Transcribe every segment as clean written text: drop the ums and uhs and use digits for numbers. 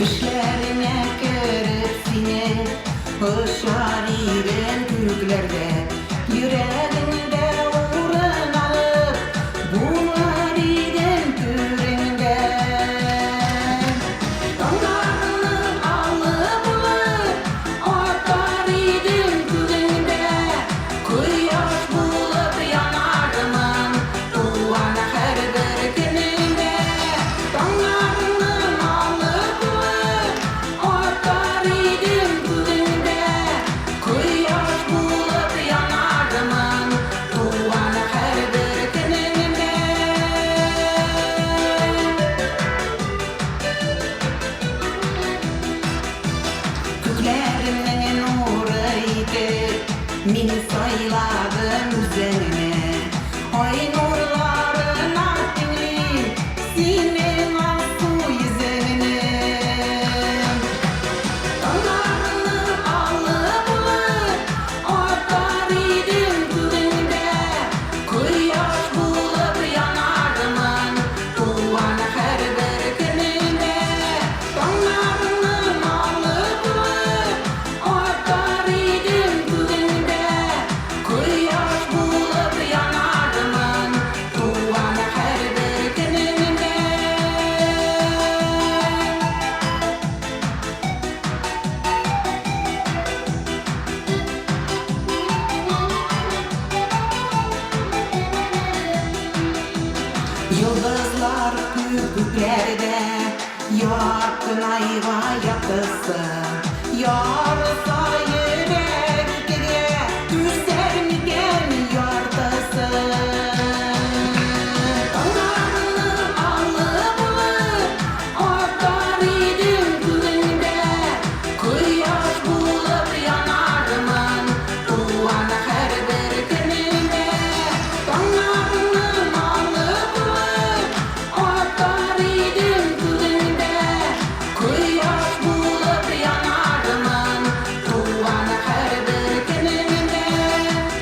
Düşlerine görüp seni hoşar iren türklerde yüreğinde uğran alıp bular iden türünde Dağlarını alıp atar iden türünde Kıyaş bulup yanarımın tuğana her bir gününde Dağlarını alıp atar iden türünde Kıyaş bulup yanarımın tuğana her bir gününde Köklerimden nuruydu Min sayladın üzerine Ay nurların attın Senin asıl yüzüne Dağlarını alıp atar idim türünde Kıyaş bulup yanarımın tuğana her bir gününde Dağlarını alıp atar idim türünde Kıyaş bulup yanarımın tuğana her bir gününde Yıldızlar göklerde yaktın ayva yakısı Yarısa yürekte düşer miken yartısı Dağlarını alıp atar idim türünde Kıyaş bulup yanarımın tuğana her bir gününde Dağlarını alıp atar idim türünde Kıyaş bulup yanarımın tuğana her bir gününde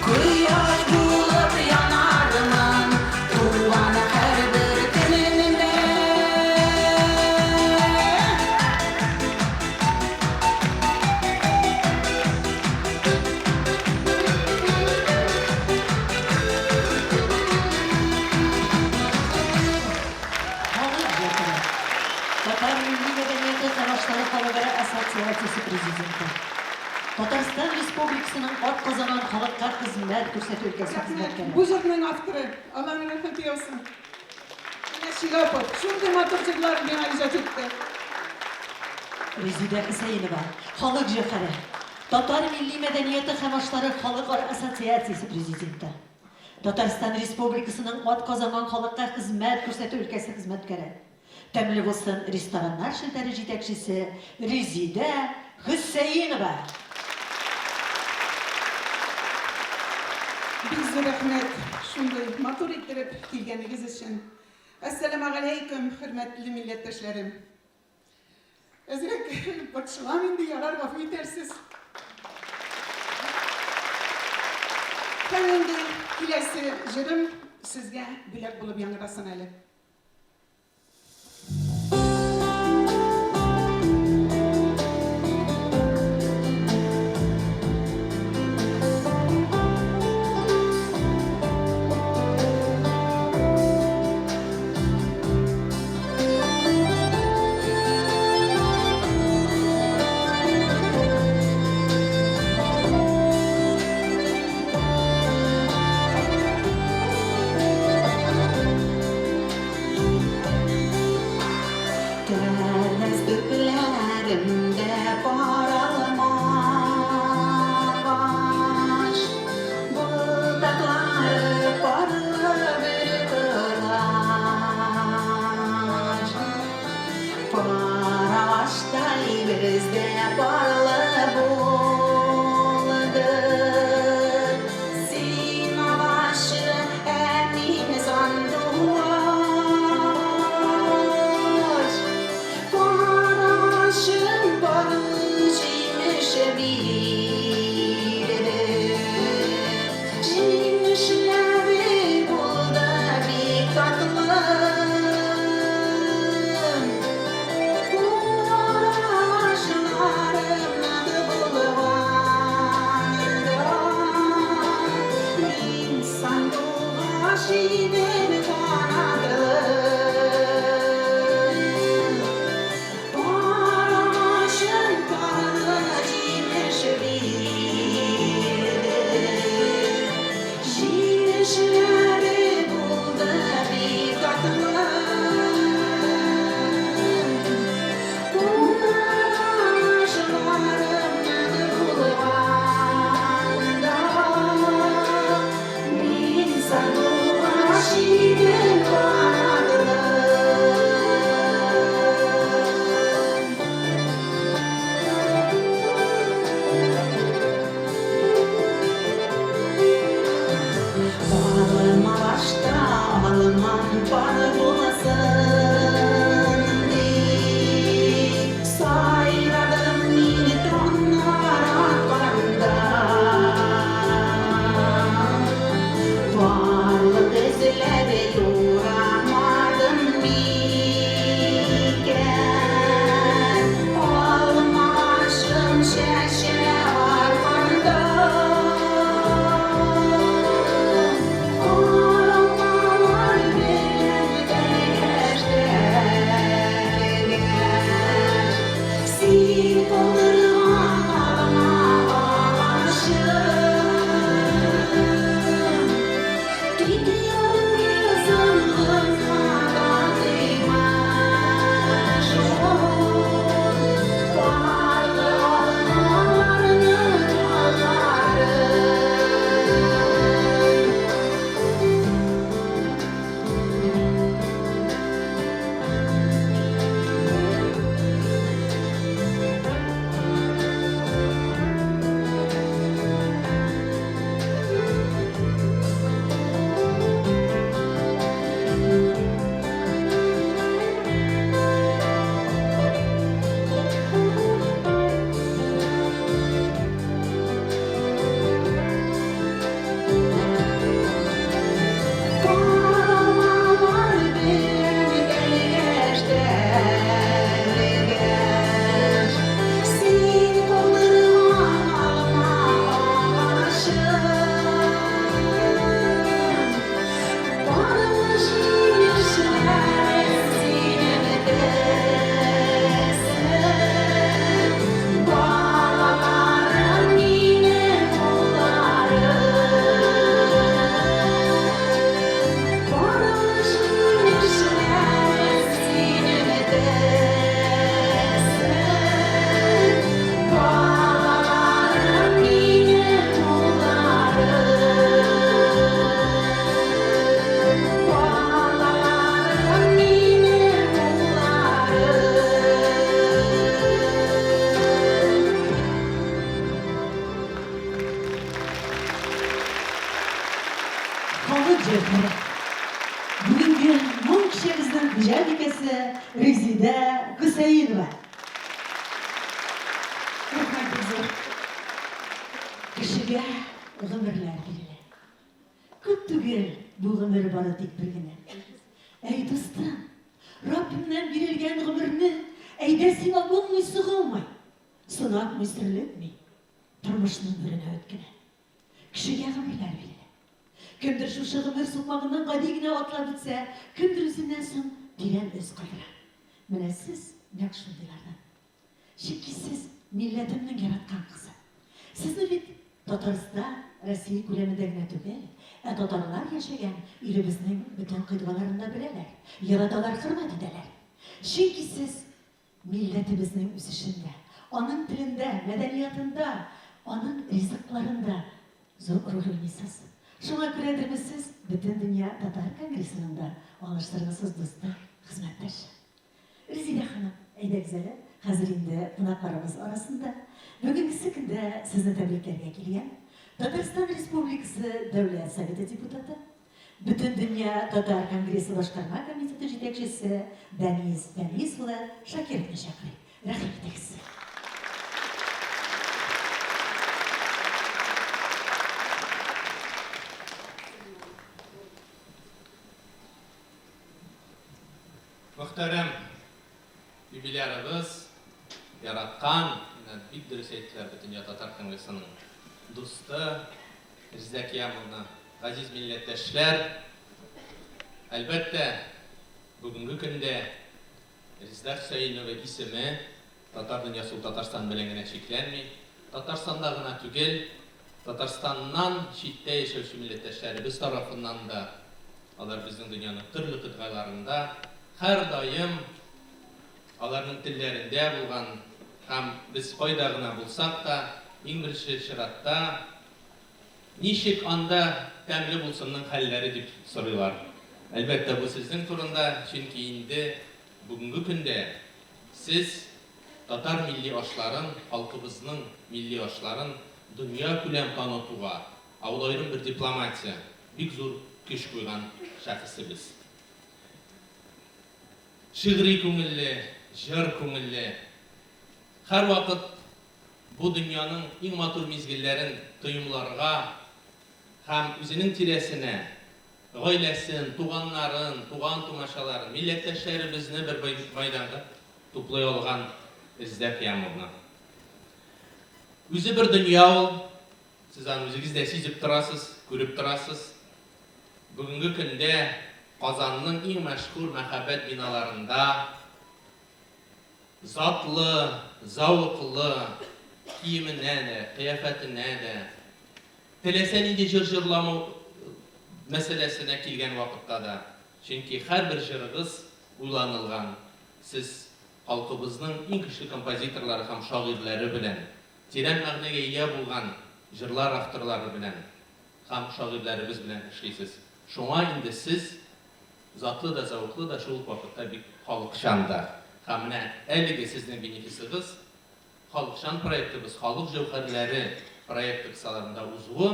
Kıyaş bulup yanarımın tuğana her bir gününde Tatar Milli Medeniyeti Savaşları Xalqaro Assotsiatsiyasi Prezidenti. Tatariston Respublikasining atqazanan xalqqa xizmat ko'rsatuv ülkesi xizmatkari. Bu jurtning avtori Allohning rahmati olsun. Ana Shilopov shunday motorchilar bilan ijod etdi. Rezida Hüseyinova, Xalq Jahari. Tatar Milli Medeniyeti Savaşları Xalqaro Assotsiatsiyasi Prezidenti. Tatariston Respublikasining atqazanan xalqqa xizmat ko'rsatuv ülkesi xizmatkari. Təmli olsun restoranlar şilteri yetakchisi Rezida Hüseyinova. Biz rahmet shunday motor ettirib kelganingiz uchun. Assalomu alaykum hurmatli millatdoshlarim. Azrak podshalam endi yarar vafo etarsiz. Endi kelasi jirim sizga bilak bo'lib yangrasin hali. Barış Шамилова. Рәхмәт безгә. Кешегә гомерләр бирелә. Күп түгел бу гомер бары тик бер генә. Әй дустым, Раббимнән бирелгән гомерне әйдә син алмый сыгылмый. Сынап мисерлетми. Тормышның беренә үткәнә. Кешегә гомерләр бирелә. Кемдер шушы гомер сукмагыннан гади генә атлап үтсә, кемдер үзеннән соң тирән эз калдыра. Менә сез нәкъ шундыйлардан. Чөнки сез милләтемнең яраткан кызы. Сезне бит Татарстан, Россия күләмендә генә түгел, татарлар яшәгән илебезнең бөтен кыйтгаларында беләләр. Яраталар, хөрмәт итәләр. Чөнки сез милләтебезнең үсешендә, аның телендә, мәдәниятында, аның ризыкларында зур роль уйныйсыз. Шуңа күрәдер сез бөтен дөнья татар конгрессында алыштыргысыз дустым, хезмәттәш. Резида ханым, әйдәгез әле, хәзер инде кунакларыбыз арасында бүгенге көндә сезне тәбрикләргә килгән Татарстан Республикасы Дәүләт Советы депутаты, бөтен дөнья татар конгрессы башкарма комитеты җитәкчесе Дәниз Дәнисулы Шакировны чакырый. Рәхмәт итегез. Мөхтәрәм юбилярыбыз, яраткан, бик дөрес әйттеләр бөтен татар конгрессының дусты, Ризакиямовна, газиз милләттәшләр. Әлбәттә, бүгенге көндә Резида Хөсәйнова исеме татар дөньясы Татарстан белән генә чикләнми. Татарстанда гына түгел, Татарстаннан читтә яшәүче милләттәшләребез тарафыннан да, алар безнең дөньяның төрле кыйтгаларында һәр даим аларның телләрендә булган һәм без кайда гына булсак та, иң беренче чиратта ничек анда тәмле булсынның хәлләре дип сорыйлар. Әлбәттә, бу сезнең турында, чөнки инде бүгенге көндә сез татар милли ашларын, халкыбызның милли ашларын дөнья күләм танытуга, аерым бер дипломатия, бик зур көч куйган шәхесебез. Шигъри күңелле, җыр күңелле. Һәр вакыт бу дөньяның иң матур мизгелләрен тоемларга һәм үзенең тирәсенә гаиләсен, туганнарын, туган-тумачаларын, милләттәшләребезне бер мәйданга туплый алган Ризакиямовна. Үзе бер дөнья ул, сез аны үзегез дә сизеп торасыз, күреп торасыз. Бүгенге көндә Казанның иң мәшһүр мәхәббәт биналарында затлы, зауыклы киеменә дә, кыяфәтенә дә, теләсә нинди җыр-җырламау мәсьәләсенә килгән вакытта да, чөнки һәрбер җырыгыз уйланылган. Сез халкыбызның иң көчле композиторлары һәм шагыйрьләре белән, тирән мәгънәгә ия булган җырлар авторлары белән һәм шагыйрьләребез белән эшлисез. Шуңа инде сез затлы да, зауыклы да шул вакытта бик халыкчан да. Һәм менә әлеге сезнең бенефисыгыз халыкчан проектыбыз, халык җәүһәрләре проекты кысаларында узуы,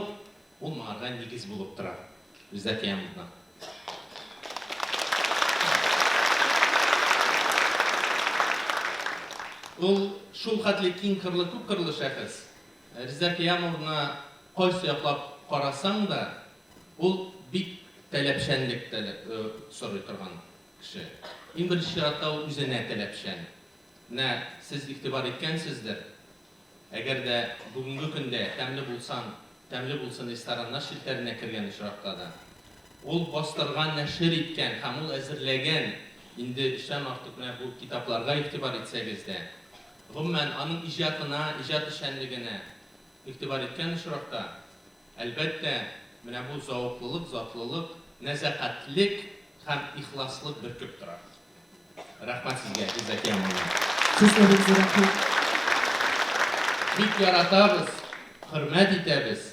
ул моңарга нигез булып тора. Ризакиямовна. Ул шул хәтле киң кырлы, күп кырлы шәхес. Ризакиямовна кайсы яклап карасаң да, ул бик таләпчәнлек сорый торган кеше. Иң беренче чиратта ул үзенә таләпчән. Менә сез игътибар иткәнсездер. Әгәр дә бүгенге көндә тәмле булсын рестораннар шелтәренә кергән очракта да, ул бастырган, нәшер иткән һәм ул әзерләгән инде эштән артык менә бу китапларга игътибар итсәгез дә, гомумән аның иҗатына, иҗат эшчәнлегенә игътибар иткән очракта, әлбәттә, менә бу зауыклылык, затлылык, нәзакәтлек һәм ихласлык бөркеп тора. Рәхмәт сезгә, Ризакиямовна. Сезгә бик зур рәхмәт. Бик яратабыз, хөрмәт итәбез.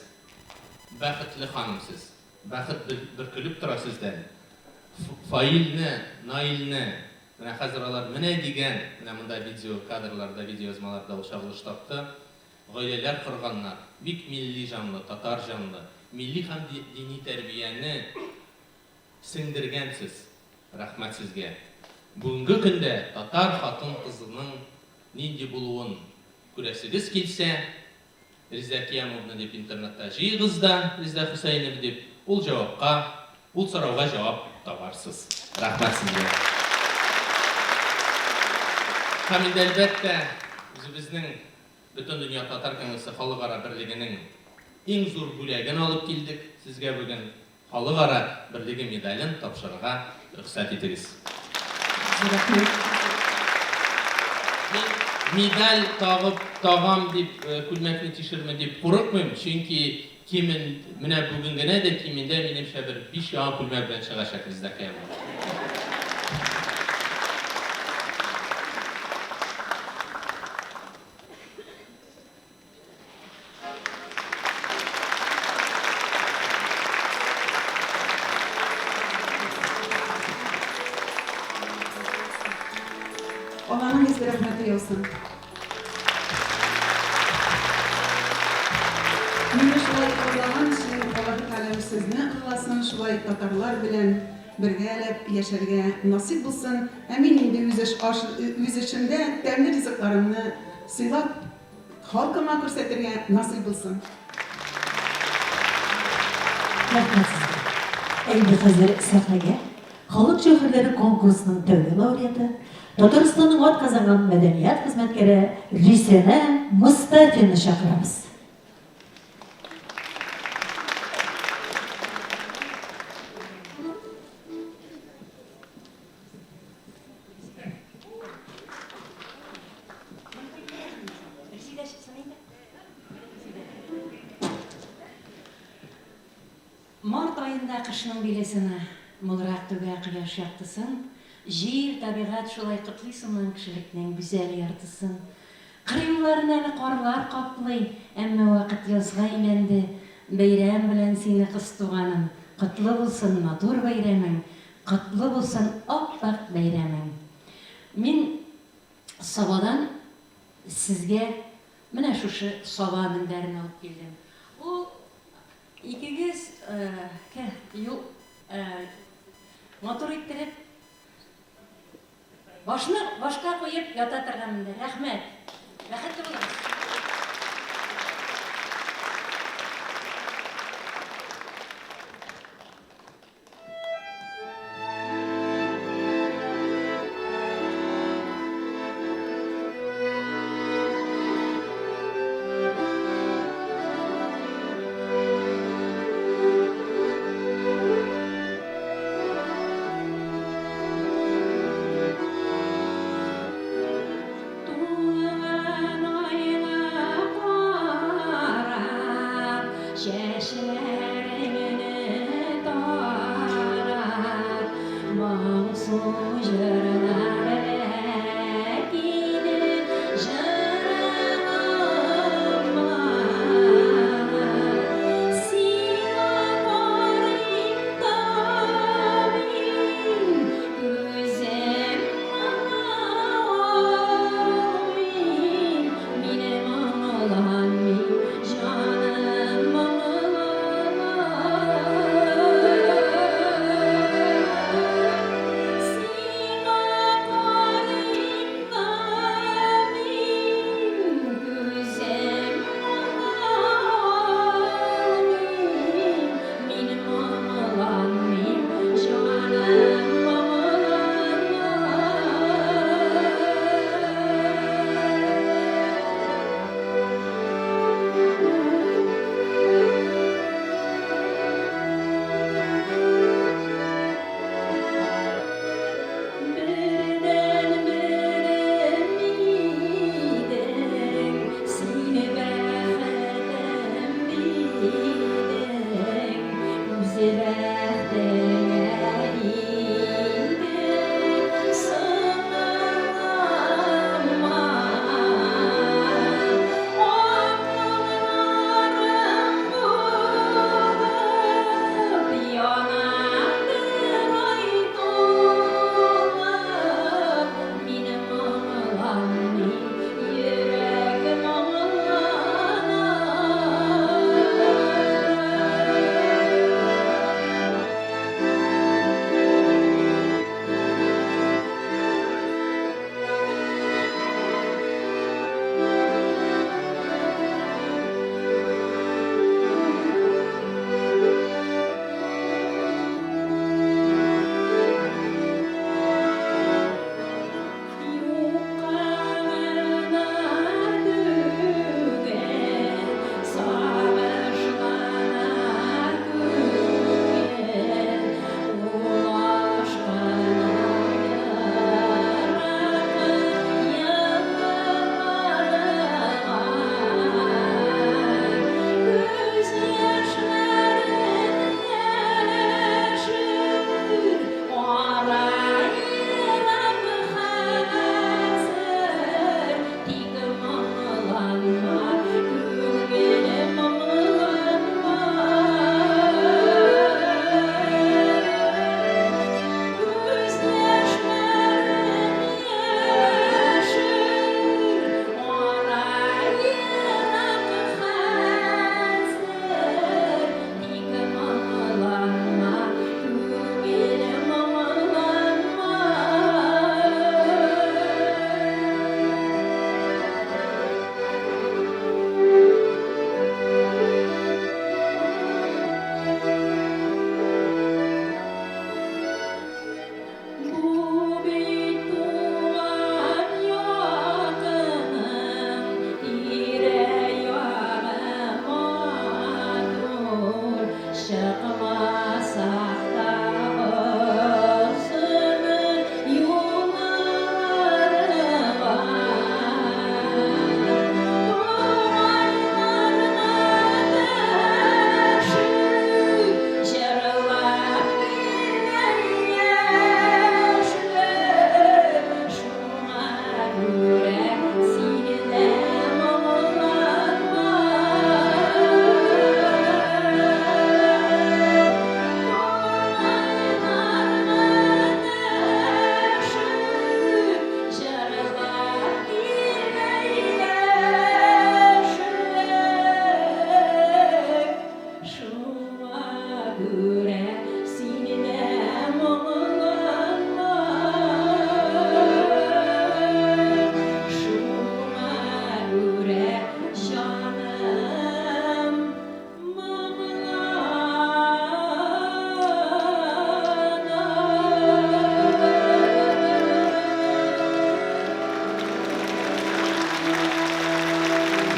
Бәхетле ханымсыз. Бәхет бөркелеп тора сездән. Фаилне, Наилне, менә хәзер алар менә дигән, менә монда видео кадрларда, видеоязмаларда ул чагылыш тапты. Гаиләләр корганнар, бик милли җанлы, татар җанлы, милли һәм дини тәрбияне сеңдергәнсез. Рәхмәт сезгә. Бүгінгі күнде татар хатын қызының нинди болуын күрәсегіз келсе, Риза Киямовна деп интернетта жиғыз да, Риза Хусайнов деп, ол сұрауға жауап табарсыз. Рахмат сізге. Һәм инде әлбәттә, үзебезнең бүтән дөнья татар кеңесе халыкара берлегенең иң зур бүләген алып килдек. Сезгә бүген халыкара берлеге медален тапшырырга рөхсәт итегез. Медаль тағам дип, күлмәкне тишерме дип курыкмыйм, чөнки кимен менә бүген генә дә кимендә минемчә бер 5 яңа күлмәк белән чыгачак Риза Киямов. Allah'ın izleri rahmeti olsun. Meni şulay qilgan için Alloh taolo sizni qilasın, şulay tatarlar bilan birgalab yasharga nasib bo'lsin. Amin endi o'z ichimda ta'min rizqlarimni silab xalqima ko'rsatirga nasib bo'lsin. Rahmat sizga. Endi hozir sahnaga Xalq Jawharlari konkursining tövbe laureati, Tataristonning ot qozongan madaniyat xizmatkari Risena Mustafiyni chaqiramiz. Mart ayında qishning belesini mulroq tuga quyosh yoqtisin. Jir tabiat shulay qutlisin kishilikning go'zal yartisin. Qiriylarni qorlar qoplay, ammo vaqt yozg'ay endi. Bayram bilan seni qiz tug'anim. Qutlu bo'lsin motor bayraming, qutlu bo'lsin oppoq bayraming. Men Savodan sizga mana shu Savo minbarini olib keldim. U İkiniz motor ittirip başka koyup yata turganimda rahmat. Rahmat bo'lasiz.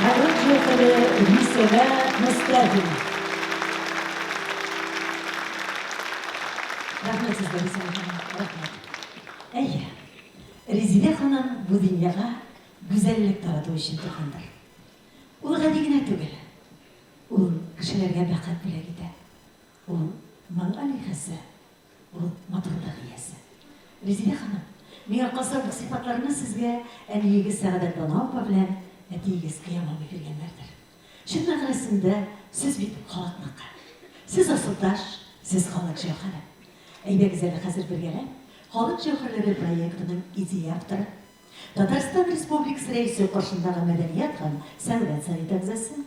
Халық жауһары Рүсәбә Мустафина. Рахмет сезгә, Рүсәбә ханым, рахмет. Әйе, Резидә ханым бу дөньяга гүзәллек тарату өчен тугандыр. Ул гади генә түгел. Ул кешеләргә бәхет бүләк итә. Ул моң алихәсе, ул матурлык иясе. Резидә ханым, миңа калса бу сыйфатларны сезгә әниегез Сәгадәт Банау апа белән әтиегез Кыям абый биргәннәрдер. Чын мәгънәсендә сез бит халыкныкы. Сез асылташ, сез халык җәүһәре. Әйдәгез әле хәзер бергәләп Халык җәүһәрләре проектының идея авторы, Татарстан Республикасы рәисе каршындагы мәдәният һәм сәнгать советы әгъзасы,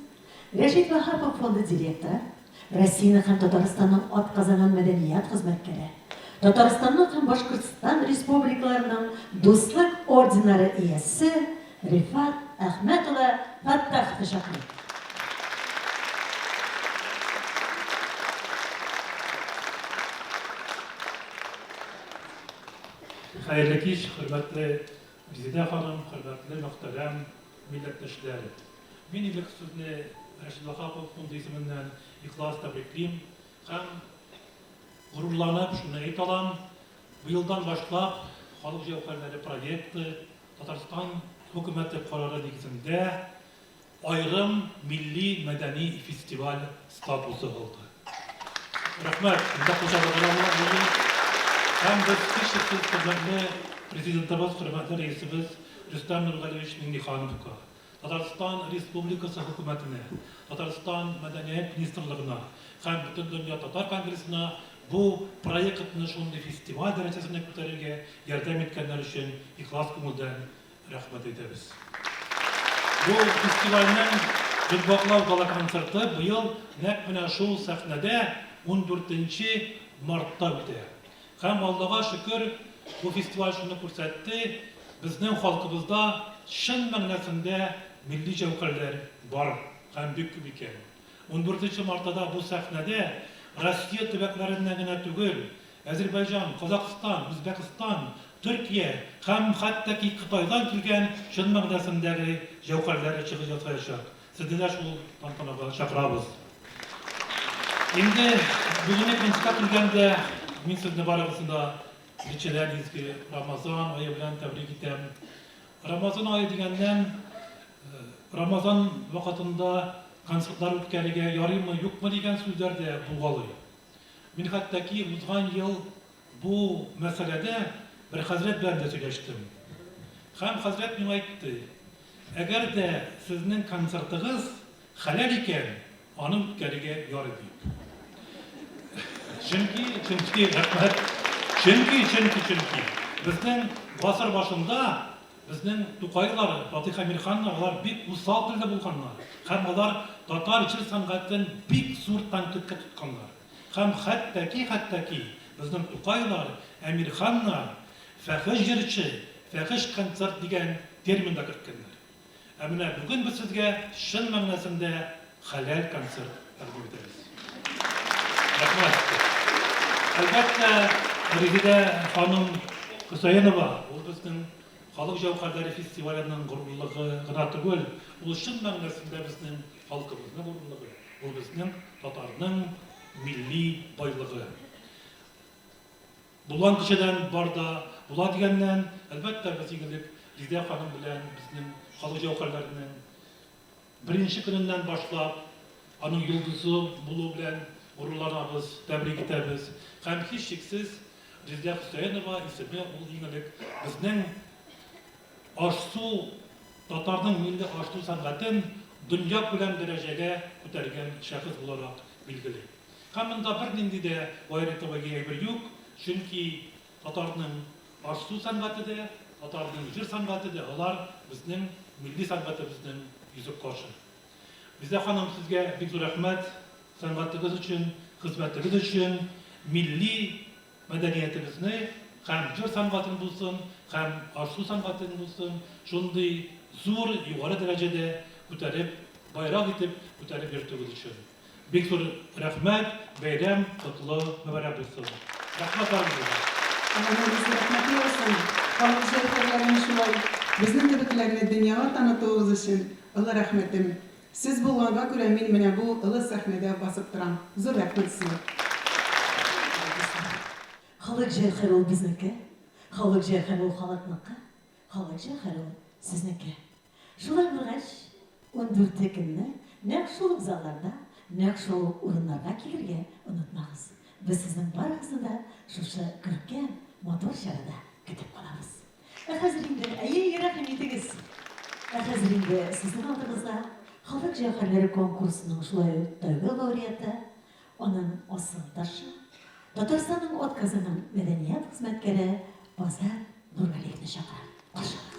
Рәшит Ваһапов фонды директоры, Россияның һәм Татарстанның атказанган мәдәният хезмәткәре, Татарстанның һәм Башкортстан республикаларының дуслык орденнары иясе Рифат Әхмәт улы Фаттах Тәшәккүр. Хәерле кич, хөрмәтле Резидә ханым, хөрмәтле мөхтәрәм милләттәшләр. Мин илек сүзне Рәшит Ваһапов фонды исеменнән ихлас тәбриклим һәм горурланып шуны әйтә алам. Быелдан башлап халык җәүһәрләре проекты Татарстан хөкүмәте карары нигезендә айрым милли мәдәни фестиваль статусы алды. Рәхмәт, монда кушылганнар. Һәм без кичәсез хөрмәтле президентыбыз, хөрмәтле рәисебез Рөстәм Нургалиевич Миңнехановка, Татарстан Республикасы хөкүмәтенә, Татарстан Мәдәният министрлыгына һәм бөтен дөнья татар конгрессына бу проектны шундый фестиваль дәрәҗәсенә күтәрергә ярдәм иткәннәр өчен ихлас күңелдән рәхмәт әйтәбез. Бу фестивальнең Гөлбаклау гала концерты быел нәкъ менә шул сәхнәдә 14 мартта үтә. Һәм Аллаһка шөкер, бу фестиваль шуны күрсәтте, безнең халкыбызда чын мәгънәсендә милли җәүһәрләр бар һәм бик күп икән. 14 мартта бу сәхнәдә Россия төбәкләреннән генә түгел, Азәрбайҗан, Казакстан, Үзбәкстан, Төркия һәм хәтта Кытайдан килгән чын мәгънәсендәге җәүһәрләр чыгыш ясаячак. Сезне дә шул тантанага чакырабыз. Инде бүгенге концертка килгәндә мин сезне барыгызны Кичәдән изге Рамазан ае белән тәбрик итәм. Рамазан ае дигәннән Рамазан вакытында концертлар үткәрергә ярыймы, юкмы дигән сүзләр дә булгалый. Мин хәтта узган ел бу мәсьәләдә бер хәзрәт белән дә сөйләштем. Һәм хәзрәт миңа әйтте: "Әгәр дә сезнең концертыгыз хәләл икән, аны үткәрергә ярый" дип. Чөнки рәхмәт. Чөнки безнең гасыр башында безнең Тукайлар, Фатих Әмирханнар, алар бик усал телдә булганнар. Һәм алар татар җыр сәнгатен бик зур тәнкыйтькә тотканнар. Һәм хәтта безнең Тукайлар, Әмирханнар фәхиш җырчы, фәхиш концерт дигән терминда керткәннәр. Ә менә бүген без сезгә чын мәгънәсендә хәләл концерт тәкъдим итәбез. Рәхмәт. Әлбәттә, Резидә ханым Хөсәенова, ул безнең халык җәүһәрләре фестиваленең горурлыгы гына түгел, ул чын мәгънәсендә безнең халкыбызның горурлыгы, ул безнең татарның милли байлыгы. Булган кешедән бар да була дигәннән, әлбәттә без игелек Резидә ханым белән безнең халык җәүһәрләренең беренче көненнән башлап аның йолдызы булу белән горурланабыз, тәбрик итәбез. Һәм һичшиксез Резидә Хөсәенова исеме ул игелек безнең аш-су, татарның милли аш-су сәнгатен дөнья күләм дәрәҗәгә күтәргән шәхес буларак билгеле. Һәм монда бернинди дә гайрәтовага әйбер юк, чөнки татарның аш-су сәнгате дә, татарның җыр сәнгате дә, алар безнең милли сәнгатебезнең йөзек кашы. Резидә ханым, сезгә бик зур рәхмәт сәнгатегез өчен, хезмәтегез өчен, милли мәдәниятебезне һәм җыр сәнгатын булсын, һәм аш-су сәнгатын булсын, шундый зур, югары дәрәҗәдә күтәреп, байрак итеп күтәреп йөртүегез өчен. Бик зур рәхмәт, бәйрәм котлы мөбарәк булсын. Рәхмәт Рәхмәт булсын. Халык җәүһәрләрен шулай Bizning kebeklerni dünyaya tanıtığınız için ılı rahmetim. Siz bulğanğa görə min менә bu ылы сәхнәдә басып торам. Зур рәхмәт сезгә. Халык җәһәр ул безнеке. Халык җәһәр ул халыкныкы. Халык җәһәр ул сезнеке. Шулай булгач, 14 көнне нәкъ шул залларда, нәкъ шул урыннарга килергә онытмагыз. Без сезнең барыгызны да шушы күркәм мотор чарада көтеп калабыз. Хәзер инде рәхим итегез. Хәзер инде сезнең алдыгызда Халык җәһәрләре конкурсының шулай ук тәүге лауреаты, аның асылдашы, Татарстанның атказының мәдәният хезмәткәре Базар Нургалиевны чакыра. Каршы алыгыз.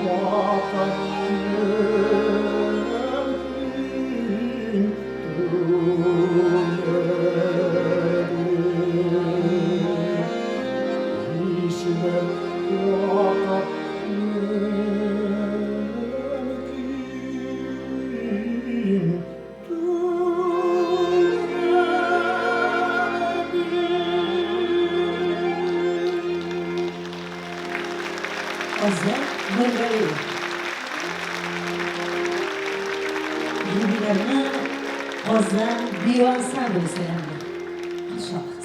Walk up Azam Mırgayı. Yubilerine Azam Biyo Ansamblı selamlar. Hoşçakalın.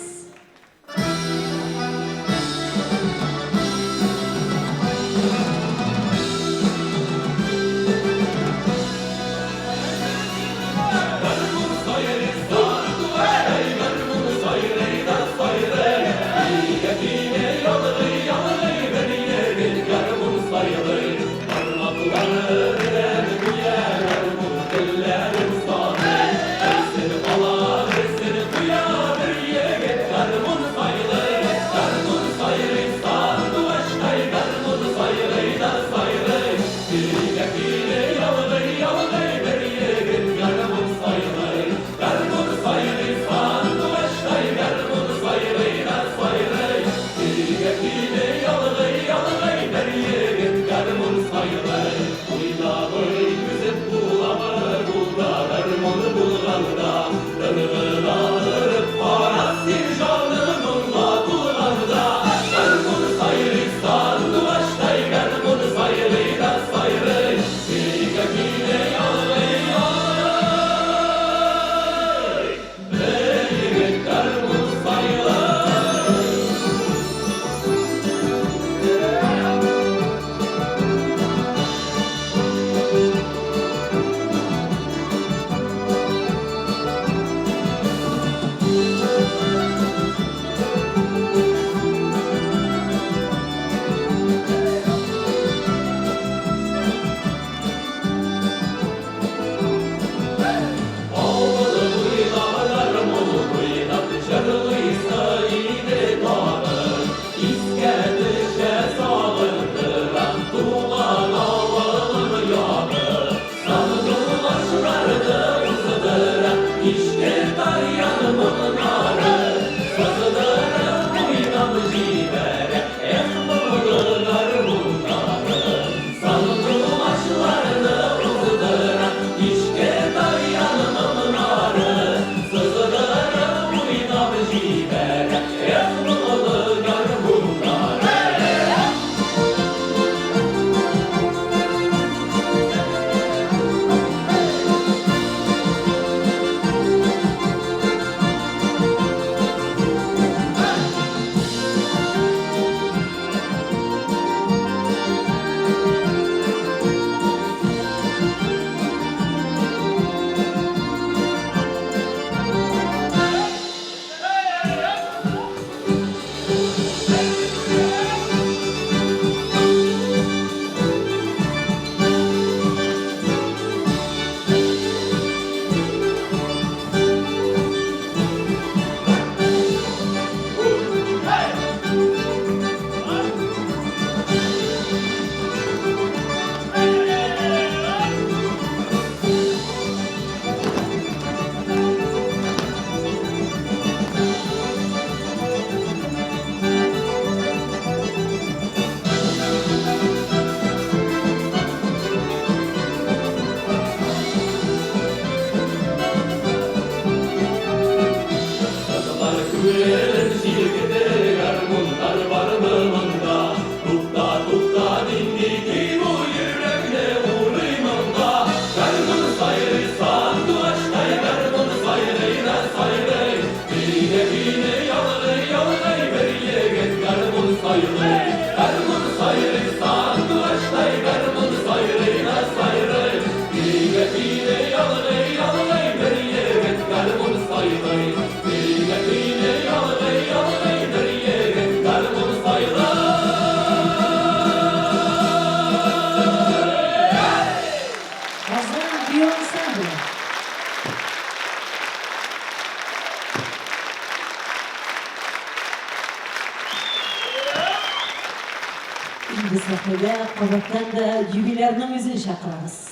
Biz sahnede Qabatdan da yubilerning o'zini chaqiramiz.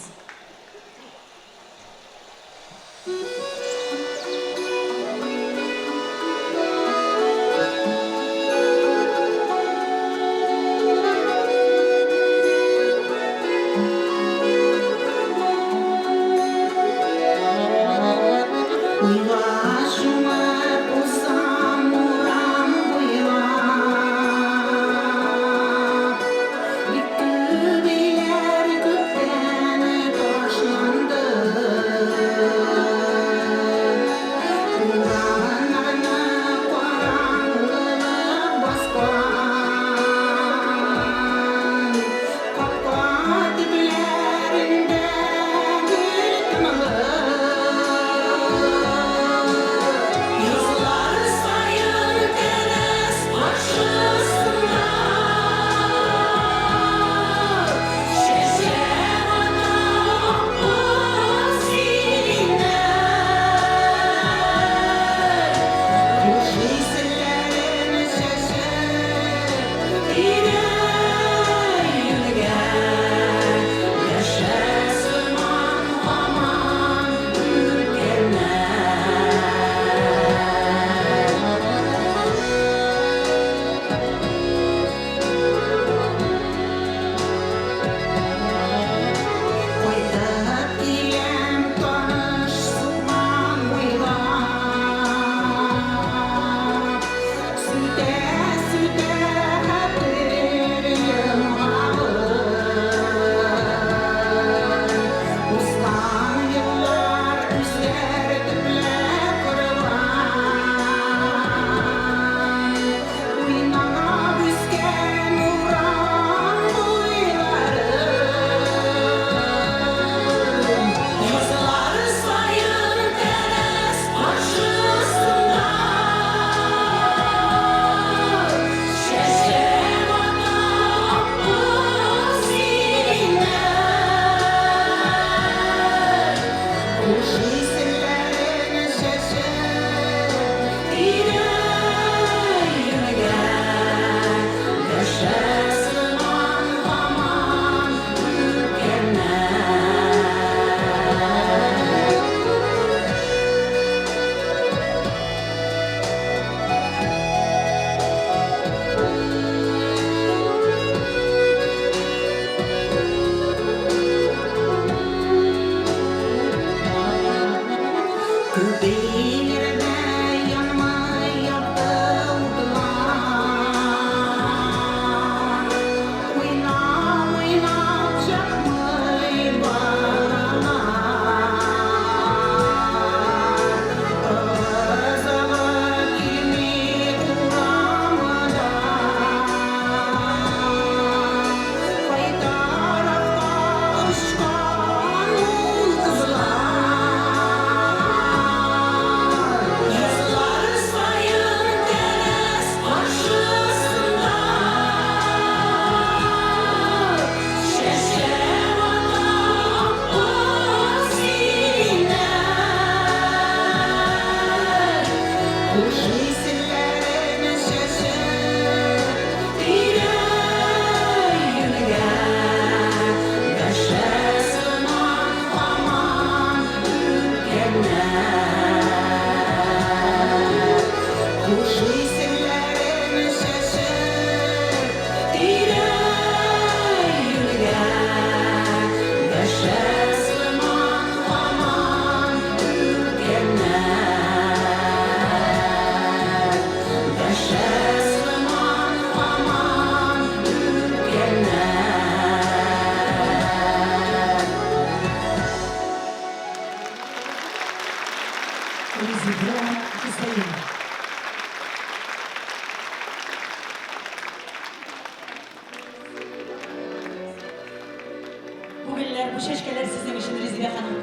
Bugünler bu şeşkeler sizin işiniz Rizibe Hanım.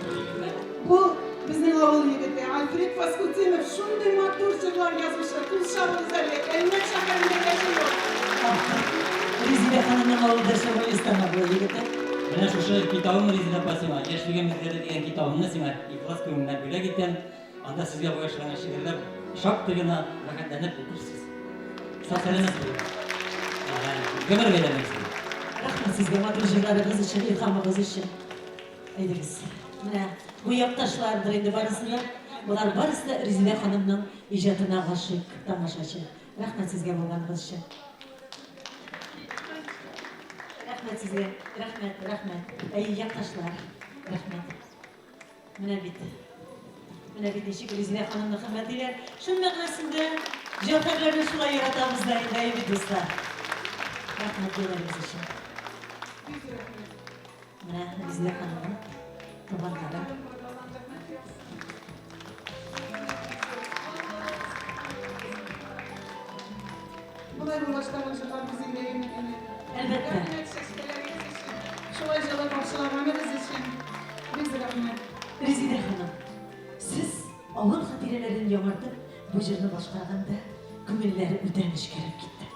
Bu bizim avul yigiti Alfred Vaskutinov şunday matur jırlar yazmışlar. Kulşar özellik. Elmek şakarında yaşıyor. Rizibe Hanım'ın oğlu da şöyle istemem bu yigiti. Mana shu kitobim Rizida Pasima, Yoshligim bizlarda degan kitobimni sen iflos ko'ngildan bo'la ketgan. Anda sizga bag'ishlangan she'rlar shoqqina raqamlanib o'qirsiz. Sog'sangiz bo'ling. Gumar beraman sizga. Rahmat sizga matrujilarınız için, ilhamınız için. Eydiniz. Mana Bu якташларdır инде барысыны. Булар барысы да Резида ханымның иҗатына гашык тамашачы. Рәхмәт сезгә булганыгыз өчен. Рәхмәт сезгә. Рәхмәт. Әй якташлар. Рәхмәт. Менә бит ничек Резида ханымны хөрмәтлиләр. Шул мәгънәсендә җавһәрләрне шулай яратабыз да инде, әйбәт дуслар. Рәхмәт булганыгыз өчен. Менә Резида ханымның табарлары. Bunlar ulaştırıcılar bizim yayınlarını. Elbette. Rahmet seçkileriniz için. Şu acılı karşılamanız için. Biz rahmet. Резида ханым, siz авыл хатирәләрен яңартып, бу җырны башкарганда күңелләре үтә нечкәреп китте.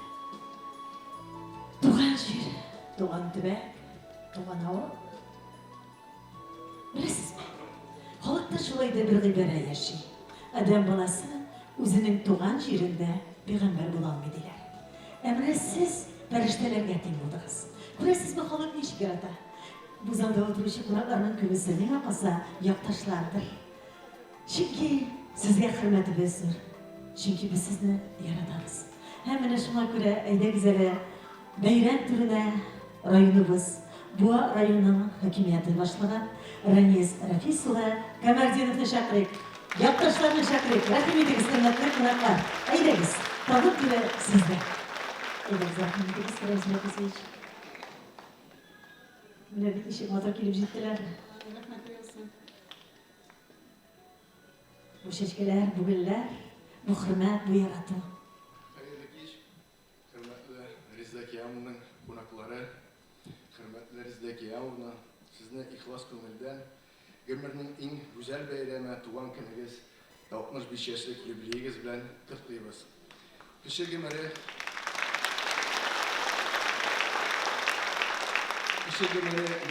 Туган җир, туган төбәк, туган авыл. Беләсезме? Халыкта шулай да бер гыйбарә яши. Адам баласы үзенең туган җирендә пәйгамбәр була алмый диләр. Ә менә сез фәрештәләргә тиң булдыгыз. Күрәсезме, халык ничек ярата? Bu залда oturuşu kulaklarının kübüsü ne yapasa yaktaşlardır. Çünkü sizge hürmetimiz zor. Çünkü biz sizni yaratanız. Hemen şuna göre ayda güzele bayram türüne rayonumuz, bu rayonun hükümeti başlığı Raniz Rafisova Kamardinov'ni şakırık. Yaktaşlarını şakırık. Rahim ediniz hürmetli konaklar. Aydınız. Tavuk gibi sizde. Aydınız rahim ediniz. Rahim ediniz. Менә бит ничек матур килеп җиттеләр. Rahmet olsun. Бу чәчкәләр, бу гөлләр, бу хөрмәт, бу ярату. Хәерле кич, хөрмәтле Резида Киямовның кунаклары, хөрмәтле Резида Киямовна, сезне ихлас күңелдән гомернең иң гүзәл бәйрәме туган көнегез, 65 яшьлек юбилеегез белән котлыйбыз. Кеше гомере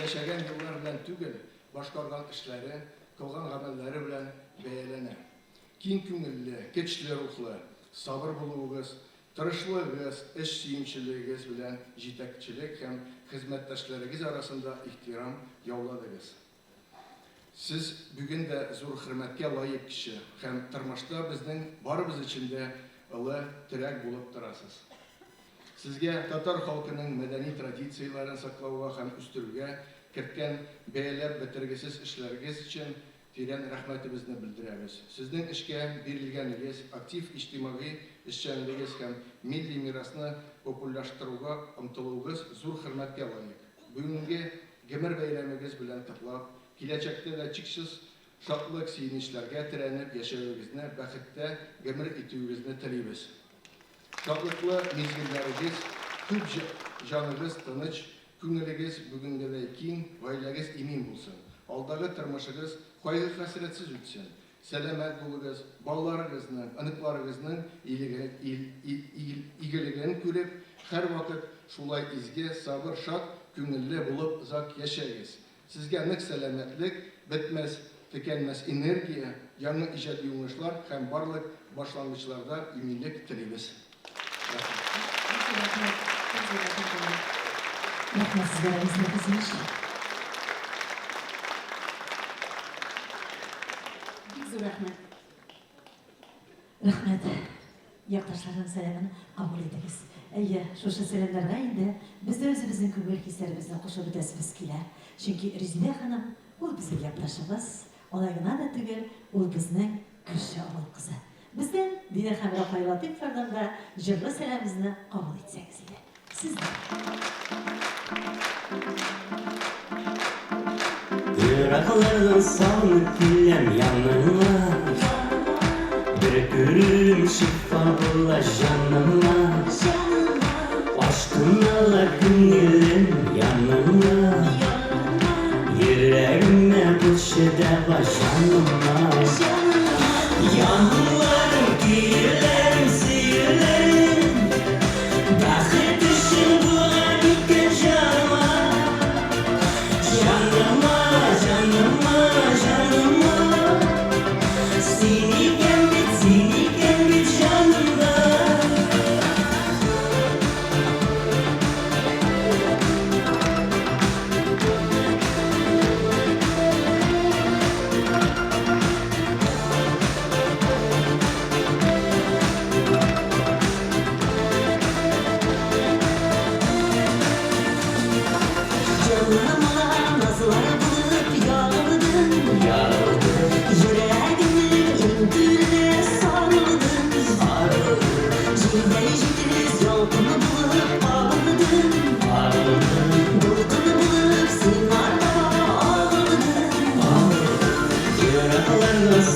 яшәгән еллар белән түгел, башкарган эшләре, кылган гамәлләре белән бәяләнә. Киң күңелле, көчле рухлы, сабыр булуыгыз, тырышлыгыз, эш сөйүмчелегегез белән җитәкчелек һәм хезмәттәшләрегез арасында ихтирам яуладыгыз. Сез бүген дә зур хөрмәткә лаек кеше һәм тормышта безнең барыбыз өчен дә олы терәк булып торасыз. Сезгә татар халкының мәдәни традицияләрен саклауга һәм үстерүгә керткән бәяләп бетергесез эшләрегез өчен тирән рәхмәтебезне белдерәбез. Сезнең эшкә бирелгәнегез, актив иҗтимагый эшчәнлегегез һәм милли мирасны популярлаштыруга омтылуыгыз зур хөрмәткә лаек. Бүгенге гомер бәйрәмегез белән котлап, киләчәктә дә чиксез шатлык, сөенечләргә терәнеп яшәүегезне, бәхеттә гомер итүегезне телибез. Шатлыклы мизгелләрегез, күп җаныгыз тыныч, күңелегез бүгенгедәй киң, гаиләгез имин булсын. Алдагы тормышыгыз кайгы-хәсрәтсез үтсен. Сәламәт булыгыз, балаларыгызның, оныкларыгызның игелеген күреп, һәр вакыт шулай изге, сабыр, шат, күңелле булып озак яшәгез. Сезгә нык сәламәтлек, бетмәс, текәнмәс энергия, яңа иҗади уңышлар һәм барлык башлангычларда иминлек телибез. Рәхмәт сезгә, Резида кызыч. Бик зур рәхмәт. Рәхмәт. Якташларның сәламын кабул итегез. Әйе, шушы сәламнәргә инде без дә үзебезнең күңел хисләребезне кушып үтәсебез килә. Чөнки Резида ханым ул безнең якташыбыз, алай гына да түгел, ул безнең күрше авыл кызы. Бездән Динә һәм Рафаил Латыйфлардан да җырлы сәламыбызны кабул итсәгез иде. Сездән. Yıraklardan salınıp gülem yanıma, bir gülüm şifa bula canıma, aşkınla günlerim yanıma, yüreğime bu şede başanıma, yanılarım, giylerim, sihirlerim, bakit için buna dikkat canıma, canıma, seni gelmedi canımda.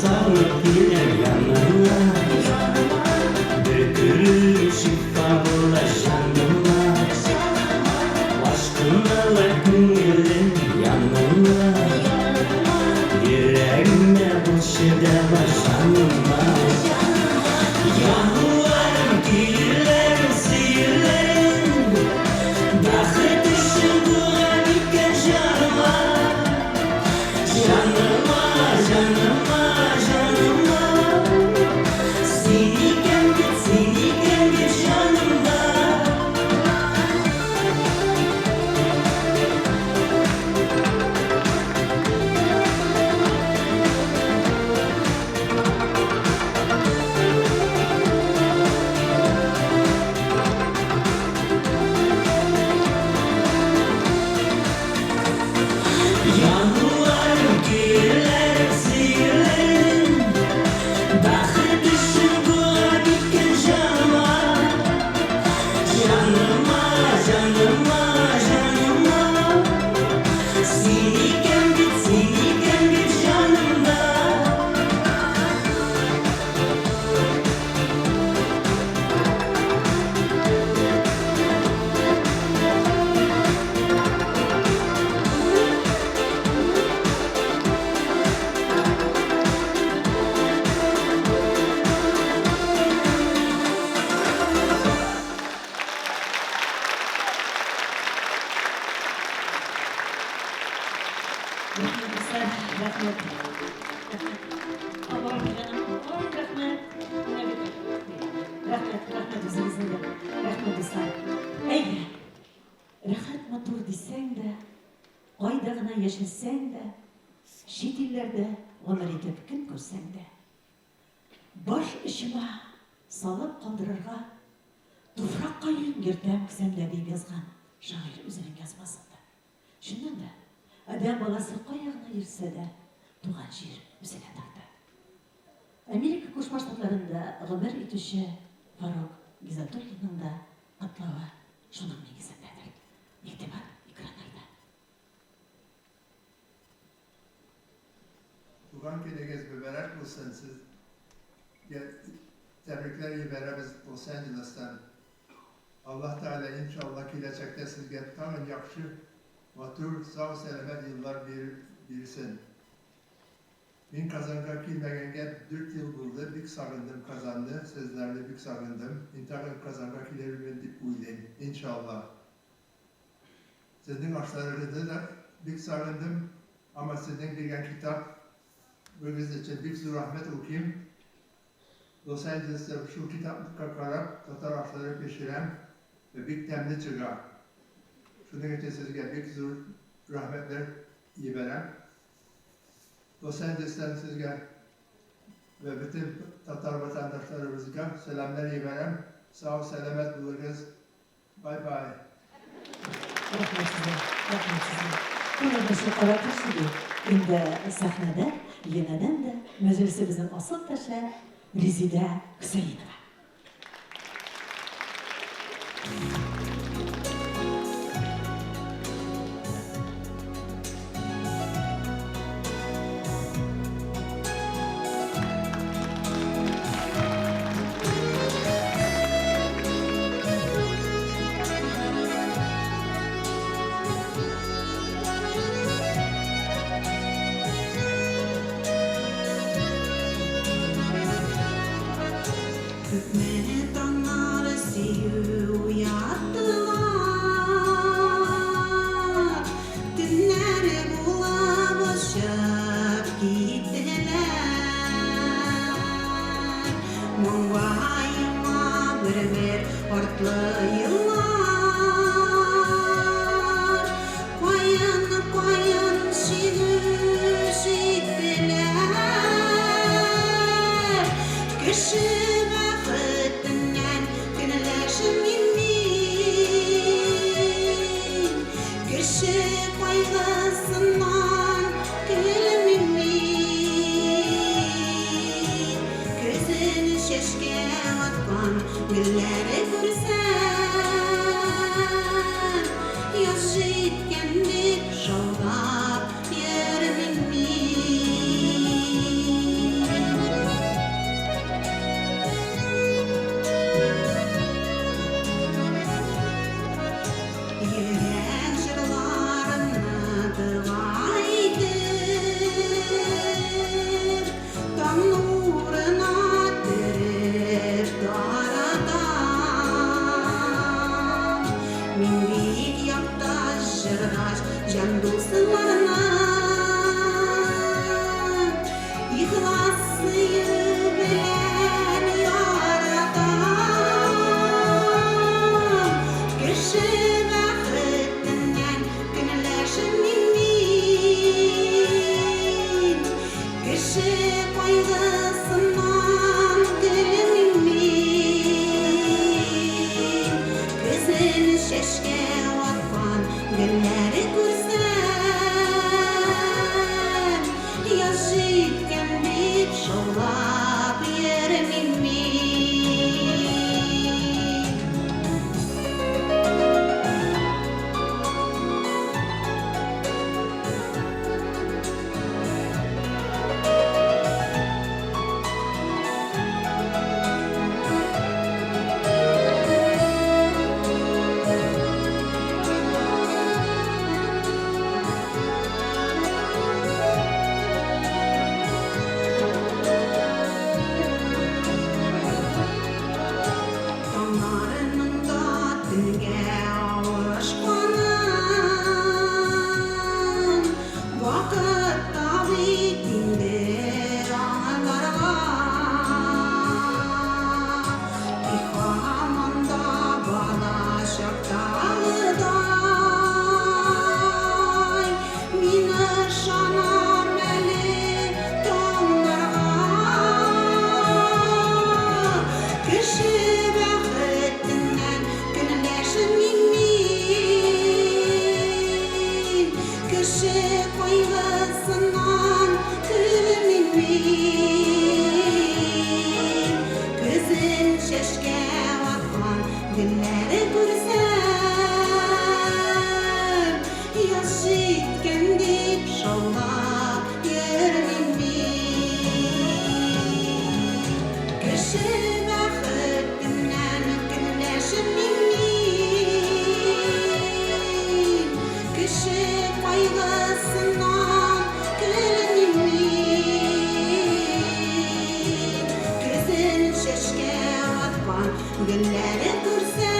sağlık diler yanıma Bir türlü şifa bulaş yanıma Aşkınla gönlüm yanıma Yüreğimde boşuna başanıma Yağlarım, güllerim, sihirlerim Bakı dışı bulanıkken canıma Canıma, canıma, canıma Seni gel git canıma Yağlarım, güllerim, sihirlerim Bakı dışı bulanıkken canıma Canıma, canıma, canıma Seni gel git canıma Sen rahmet. Allah'ım canım. Ay rahmet. Ne bileyim. Rahmet üzerinizde. Rahmet üstad. Ey, rahat motor desen de, aydağına yaşasan da, şit illerde onları etip gün görsen de, baş işime salıp kaldırırga, tufrakka yün girtem sen de deyip yazgan şair üzerine yazmasında. Şundan da, adam balası ayağına yürse de, tuğan şiir üzerine taktı. Amerika Koşma Ştatlarında ömür itişi Faruk Gizatulli'nin da atlava şunun negizindedir. İktibar ekranlarda. Tuğan kedegez mübarek olsun siz. Tebrikler yiberemiz Los Angeles'tan. Allah Teala inşallah gelecekte sizge tamam yakşı, matur, sağ selamet yıllar bilsin. Ben kazanga kilmegenge 4 yıl buldu, bik sağındım kazandı, sizlerle bik sağındım. İntakın kazanga kilerimden dip uylayın, inşallah. Sizin aşlarınızda da bik sağındım, ama sizin bilgen kitap, bugün için bik zor rahmet okuyayım. Los Angeles'ta şu kitap kararıp, Tatar aşları peşirem ve bik temli çıkar. Şunun için sizge bik zor rahmetler iyi verem. Los Angeles'tan sizge ve bütün Tatar vatandaşlarımızga selamlar iyi verem. Sağ ol, selamet buluruz. Bye bye. Rahmet size. Bunu da şu karaktersiz indi sahnede, yeniden de meclisimizin asıl taşı Rizide Hüseyinova. Hükmet onlar siyu yattılar, günleri bula boşap gittiler. Muvayıma bir ortlu yıllar, koyun şittiler. Kişi kaygısından gülmemin gözünü şeşke atkan gülleri görsen yaz yetkenlik şovlar yürümemin bilen yaradan kişi bəxtindən günləşimin kişi qaygısından gülümmin gözün şeşke atkan günləri görsən yaşayken bir şollap yerimimi Damlarında dilge avuşkanın vakit davetindir analarga İhamanda bana şaktağıday Mine şanam eli damlarga Kişi bəxtindən günləşimin kişi qaygısından gülümmin gözün şeşke atkan günləri görsən yaşayken deyip şollap yerimmin kişi bəxtindən günləşimin kişi qaygısından gülümmin gözün şeşke atkan günləri görsən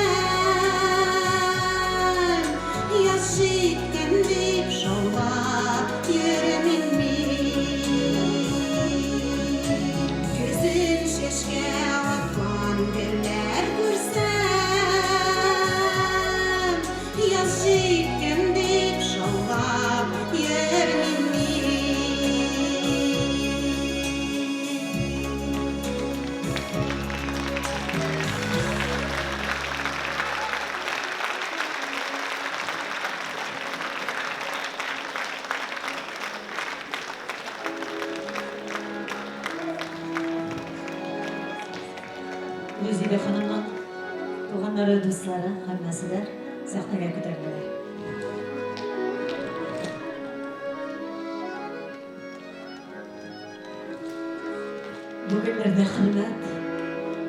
yaşayken deyip şollap yerimmin gözün şeşke atkan günlər görsən yaşayken deyip şollap yerimmin Rüzide Hanım'ın tuğanları, dostları, hemmesiler sahneye ko'tariladi. Bugünlerde hürmet,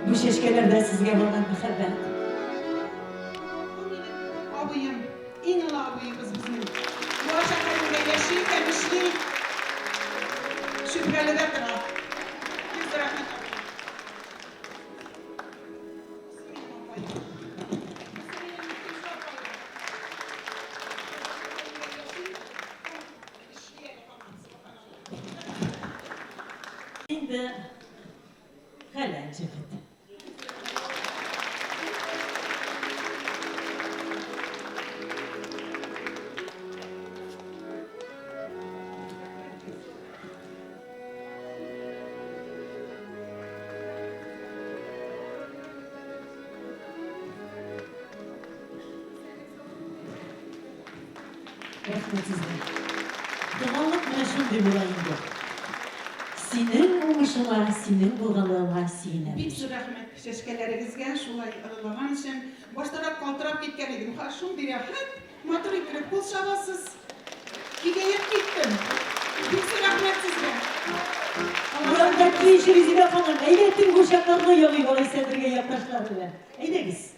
bu şeşkelerde sizge bo'lgan muhabbat. Abıyım, en ulu abıyımız bizim. Bu şehirde yaşayıp işleyip şüpheli de durar. Biz de rahmet Şimdi halen cephet. Rahmet sizler. Doğallık bile şunday bulayındı. Senin uğuşuna, senin bulgalığına seyinemiz. Bik şu rahmet şeşkelerimizge şulay ılılaman için baştarak kaltırap gitken edim. Ha şunday rahat, matır itirip kul şabasız. Gigeyip gittim. Bik şu rahmet sizge. Buramdaki işi Rüzide Hanım, eylettin bu şaklarına yolu yola sendirge yaklaşlar bile. Eylegiz.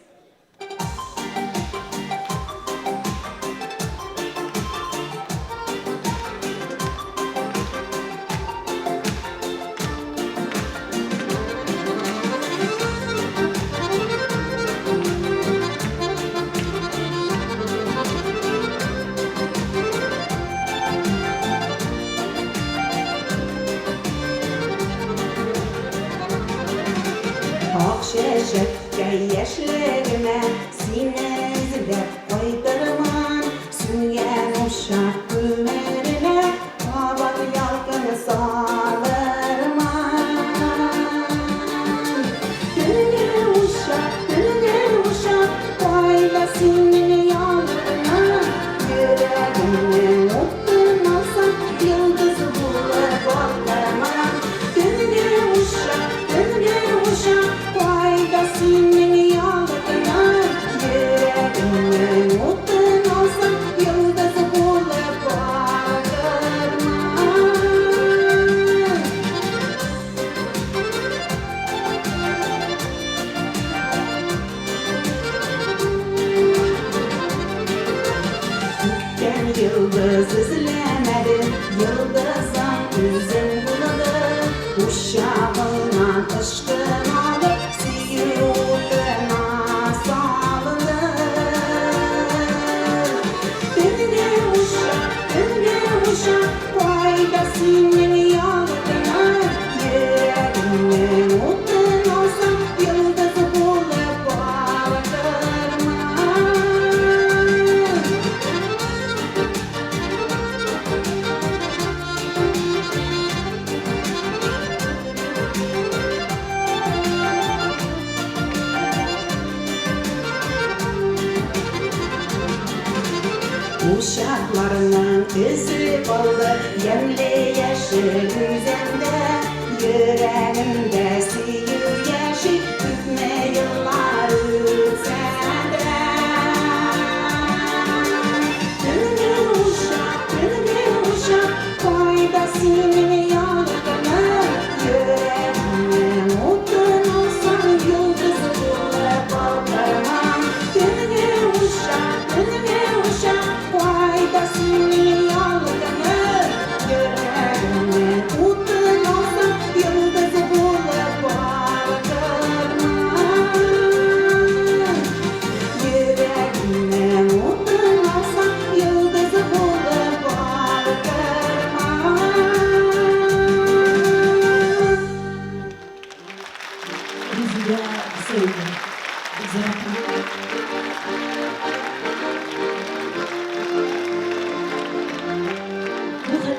çeşekte yaşlarıma sinezle koydurman süngen uşak güllerine havan yalkını sağlarman Dünge uşak koyla sinini yalkına yüreğimle mutlun olsam yıldızı bulur baklarman Dünge uşak koyla sinini yalkına yüreğimle mutlun olsam yıldızı bulur baklarman Ben yıldız izlemedim, yıldızdan yüzüm buladı Uşağından ışkın alıp siyutuna salınır Dünge uşak, koyda sinini yalkına Yüreğimle mutlun olsam yıldızı bulup bakırman Uşaklarının izi kaldı yemli yeşil yüzümde Yüreğimde siyir yeşil hükme yıllar üzende Dünge uşak koyda sinini yalkına Yüreğimle mutlun olsam yıldızı bulup bakırman Dünge uşak koyda sinini yalkına Yüreğimle mutlun olsam yıldızı bulup bakırman Yüreğimle mutlun olsam yıldızı bulup bakırman Bizde sevgi. Güzel. Bu kadar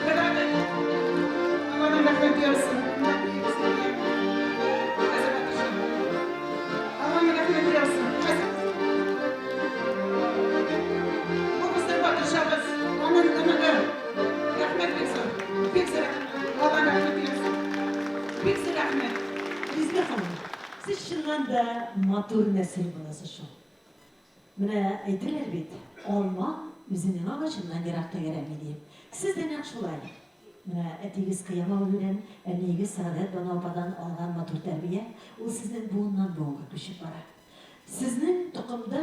Beraber. Allah'ın rahmet diyorsun. Allah'ın rahmet diyorsun. Bu kızlar bakışağız. Onun önüne rahmet versin. Pekse Allah'ın rahmet diyorsun. Pekse rahmet. Bizde hanım. Siz şundan matur nesil bulası şu. Mine aytiler bit. Olma, üzünün ağacından yirakta göremediğim. Sizden yakşılayım. Mine etigiz kıyama bilen, enigiz saadet donapadan algan matur terbiye, o sizden buğundan buğunga düşüp bara. Sizin tıkımda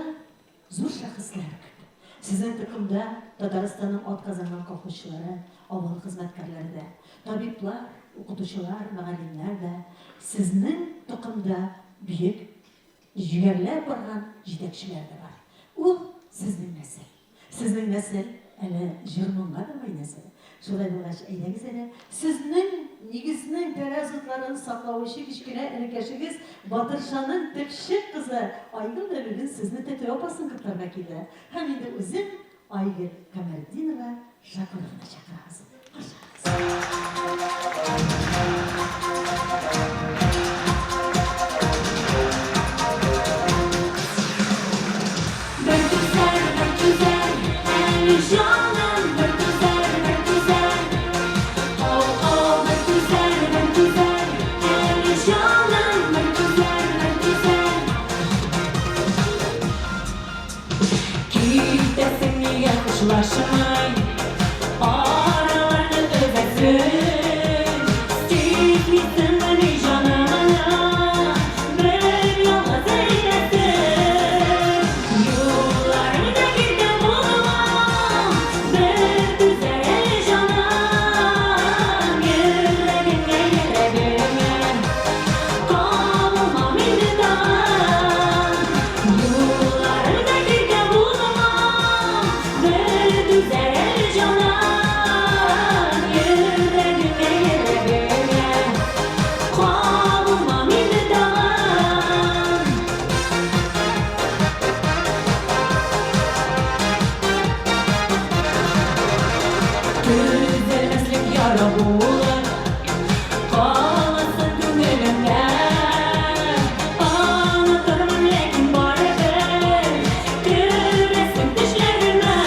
zor şahıslar küp. Sizin tıkımda Tataristan'ın ot kazanan kokuşları, avul hizmetkarları da, tabiplar, okutuşular, müəllimler de, sizin tıkımda büyük jügerler bargan jitekçiler de var. O sizin nesil. Sizin nesil, ele jırmınga da mı nesil? Şurada bulaş eylegiz ele, sizin nigizinin terazutların saklavışı kişkine erkeşigiz, Batırşan'ın tekşik kızı Aygül da bugün sizni tete opasın kıptırmak ile. Hem de özüm Aygül Kamerdinova Şakurovna çakırağız. Bir güzel, en canım bir güzel Oh oh bir güzel, en canım bir güzel Gidesin niye kuşlaşmay Aralarını översin Stilitsin beni canına Bir yola zeylesin Yollarını gidip bulmam Bir güzel canım Yüreğine yerebilmem Kalmam indidan Yollarını gidip bulmam Bir güzel canım Yüreğine bulur Kalasın gönlümde Anlatırım lekin barıdır Göresin düşlerime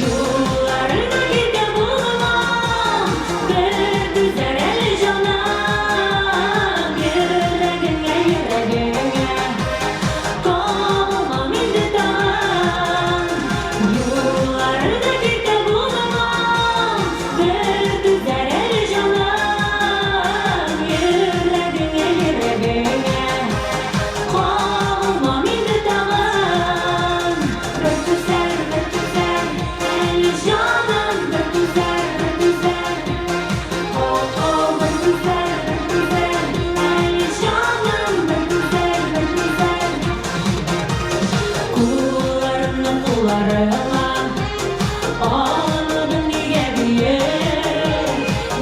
Yollarda gide bulmam Bir güzel el cana Yüreğine yüreğine Kalmam indi dağın Yollarda gide bulmam Bir güzel el cana Yüreğine yüreğine Kalmam indi dağın Bir güzel el canım Bir güzel Oh oh bir güzel el canım Bir güzel Kullarımla kullarıma Ağladım niye diye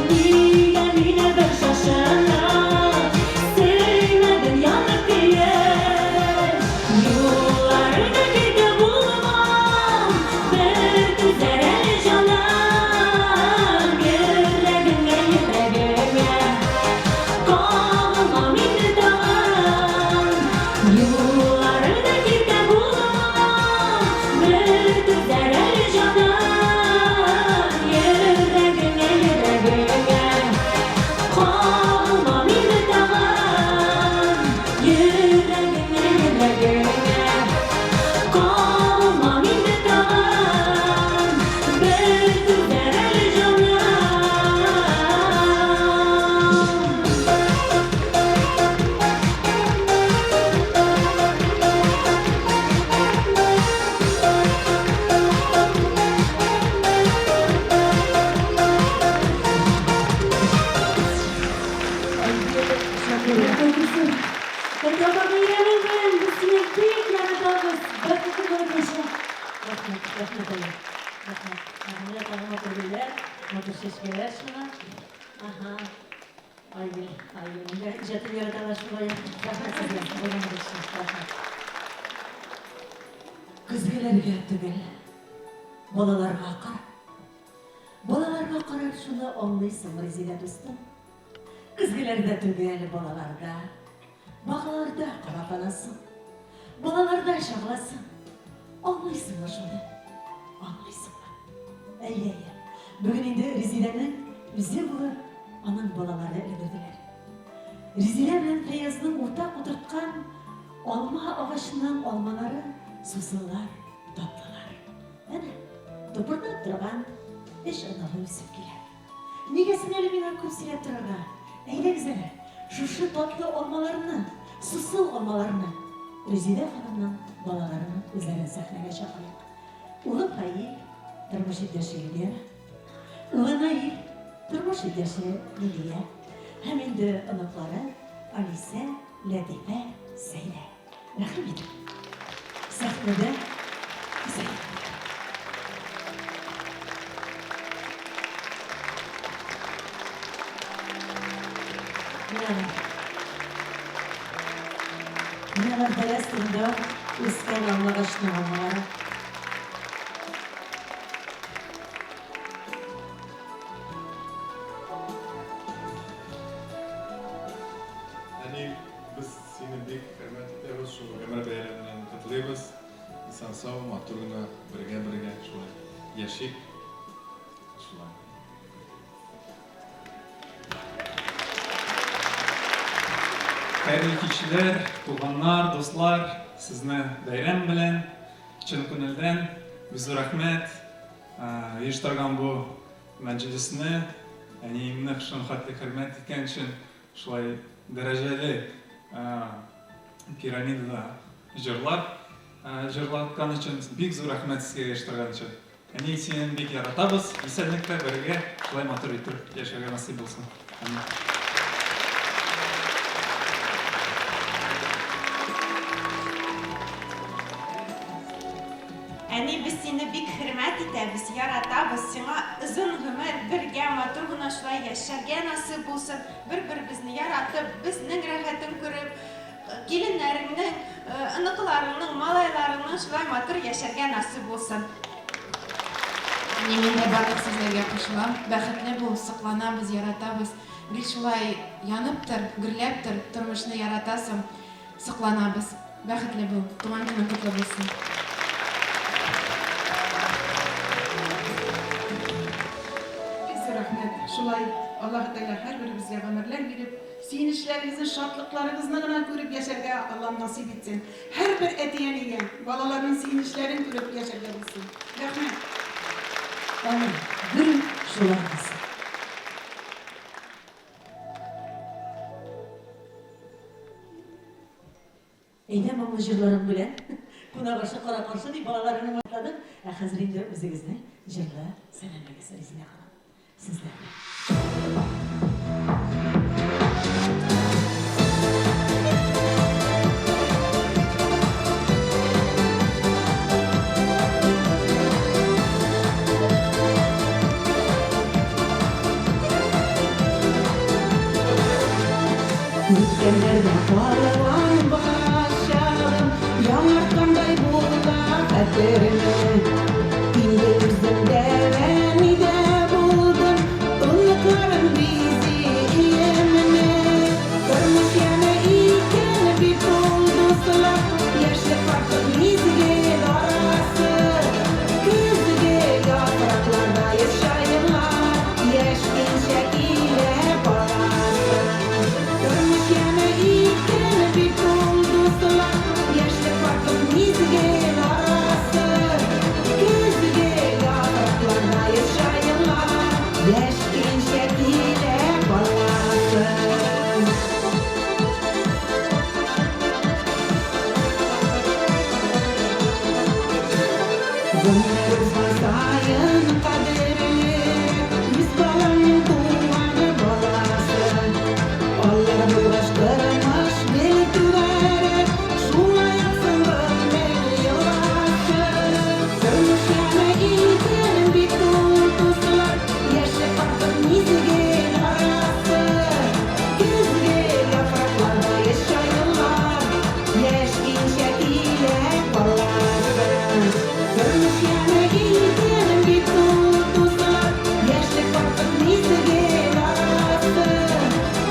Niye bir şaşına Sevmedin yanık diye Yollarda gide bulmam Bir güzel el canım Yüreğine yüreğine Kalmam indi dağın Yollarda gide bulmam Bir güzel el canım Yüreğine yüreğine Kalmam indi dağın Yüreğine yüreğine Kalmam indi dağın Bir güzel el canım Kırkabak yerim ben, üstüne büyük yaradağız. Bakıkı koymuşum. Rahmet, rahmet ayı. Rahmet. Rahmet ayı motoruyla. Motor seçmeler şuna. Aha. Aygül, Aygül. İcatı yaratalar şuraya. Rahmet sizler. Buyurun geçsin. Rahmet. Kızgılarga tügel. Bolalarga qarab. Bolalarga qarab shuni anlaysan Rezila do'stim. Kızgılarda tügel bolalarda. Bağlarda qaraqalasın. Bolalarda şağlasın. Anlaysınlar şunu. Anlaysınlar. Ey. Bugün indi Rezile'nin bizi bulup anın bolaları öldürdüler. Rezile bilen Feyyaz'ın ortak oturtkan alma ağaçından almaları susuzlar, tatlılar. Yani topurda durgan iş anağı sevgiler. Nigesin elimine küpsile durga. Eyle güzeler. Şu tatlı olmalarını, susuz olmalarını Rezile Hanım'ın balalarının üzerine sahneye çağırıyor. Ulu payı turmuş iddesi Lidiye, ulu nayı turmuş iddesi Lidiye, hem indi anıkları Alice, Latife, Zeynep. Rahim edin. Sahnede Zeynep. Neler Palestin'de üstten anlaşma olmaları. Yani biz seni bek hürmet ediyoruz, şu ömür beylerine katılıyoruz. İnsan sağ ol, maturuna birge şöyle yaşayıp şöyle. Hayırlı kişiler, tuğanlar, dostlar, sizni bayram bilen, chin ko'ngildan biz rahmat. Uyushtirgan bu majlisni, ya'ni meni shunxatli hurmat etgan uchun shulay darajali piramidada jurlatgan uchun bek zo'r rahmat sizga uyushtirgan uchun. Ya'ni seni bek yaratamiz, esenlikda birga shulay motor etib yashashga nasib bo'lsin. Әни biz seni bik hürmet etəbiz, yaratabız, sana uzun ömür birgə matur gına şulay yaşarga nasip olsun. Bir-birimizni yaratıp, bizning rahatın görüp, gelinlərinin, ınıqlarının, malaylarının şulay matur yaşarga nasip olsun. Мин дә барлык сезләргә кушылам. Бәхетле бул, сокланабыз, яратабыз. Бик шулай янып тор, гөрләп тор, тормышны яратасың, сокланабыз. Бәхетле бул, туган көне котлы булсын. Рәхмәт. Шулай Аллаһ Тәгалә һәрберебезгә гомерләр биреп, сөенечләрегезне, шатлыкларыгызны гына күреп яшәргә Аллаһ насип итсен. Һәрбер әтиянигә балаларның сөенечләрен күреп яшәргә булсын. Рәхмәт. Амин. Гүр шулай булсын. Әйдә моңлы җырларым белән кунак-ашы, кара-каршы дип балаларны матладым. Ә хәзер инде үзегезне җырлар сәламәгез Резина ханым. Сезләргә. Үткәннәрдә караван башагым, яңарткандай була хәтеремне. Инде үземдә вәнидә булдым, оныкларым бизи иемене. Тормыш яна икән бит ул дуслар, яшьлек фактор мизгел арасы. Көзгә яфракларда яшәйләр, яшь иншә килә баласы. Тормыш яна икән бит ул дуслар, яшьлек фактор мизгел арасы. Көзгә яфракларда яшәйләр, яшь иншә килә баласы. Гомер узган кадерле, үз балаңның туганы баласы. Аллар булгач тормыш бел түгәрә, шулай аксынлык мәл еласы. Тормыш яна икән бит ул дуслар, яшьлек фактор мизгел арасы. Көзгә яфракларда яшәйләр, яшь иншә килә баласы. Тормыш яна икән бит ул дуслар, яшьлек фактор мизгел арасы.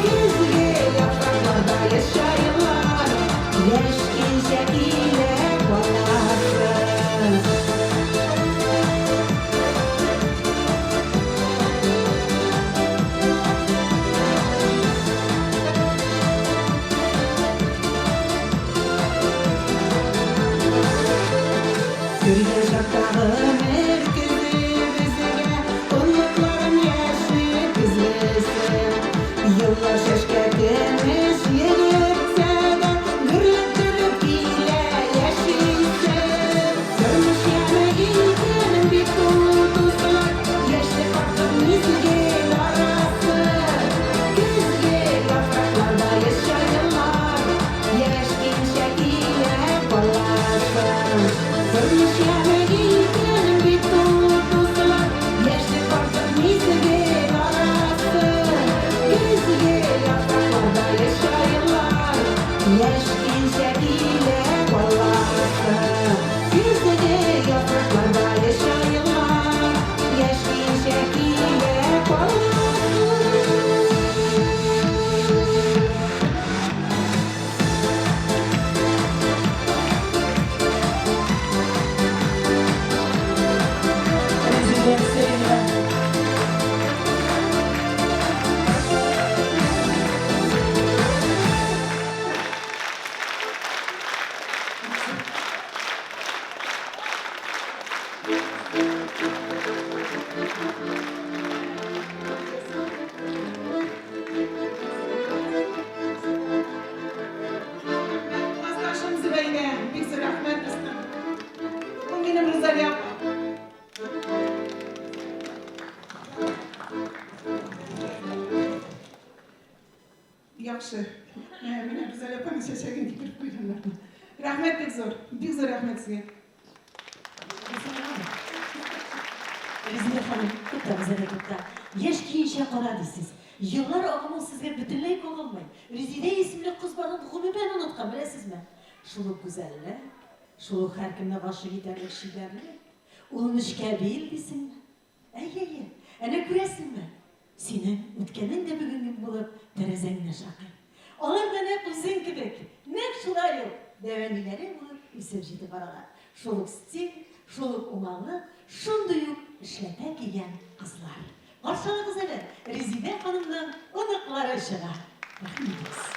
Көзгә яфракларда яшәйләр, яшь иншә килә баласы. Көргән чактагы мәркәзе безгә, оныкларым яшьлек эзләсен. Еллар чәчкә көмеш йөгертсә дә, гөрләп килә яшисен. Тормыш яна икән бит ул дуслар, яшьлек фактор мизгел арасы. Көзгә яфракларда яшәйләр, яшь иншә килә баласы. Тормыш яна икән бит ул дуслар, яшьлек фактор мизгел арасы. Көзгә яфракларда яшәйләр, яшь иншә килә баласы. Көзгә яфракларда яшәйләр, яшь иншә килә баласы. Резидент Серина. Классташым Зөбәйдә, бик зур рәхмәт безнең. Бу минем Рузалия апа. Яхшы. Менә Рузалия апаның чәчәген китереп куйганнар. Рәхмәт бик зур рәхмәт сезгә. Резина ханым, тукта бездә тукта. Яшь киенчә кара дисез. Еллар агымы сезгә бөтенләй кагылмый. Резидә исемле кыз барын гомумән оныткан, беләсезме? Шул ук гүзәлле, шул ук һәркемне гашык итәрлек шигәрле. Ул нечкә бил дисеңме? Әйе, әне күрәсеңме? Синең үткәнең дә бүгенге булып тәрәзәңне шакый. Алар да нәкъ үзең кебек, нәкъ шулай ук дәвәниләре булып үсеп җитеп баралар. Шул ук стиль, шул ук уңайлы, шундый ук эшләтә килгән кызлар. Каршылыгыз әле, Резидә ханымның оныклары чыга. Рәхмәт.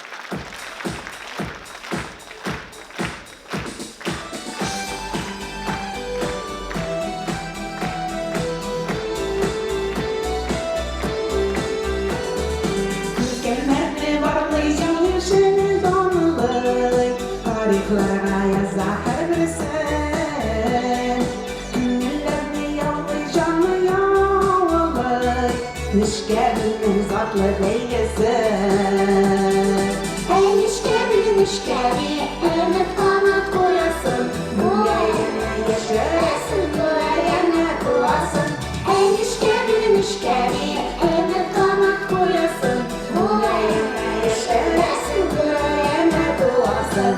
Tarihlara yazar her birisi Günlerini yallı canlı yağlı Nişkevinin zatlı beygesi Ey nişkevi, ümit kanat koyasın Bu yayını yaşasın, bu yayını kuvasın Ey nişkevi, ümit kanat koyasın Bu yayını yaşasın, bu yayını kuvasın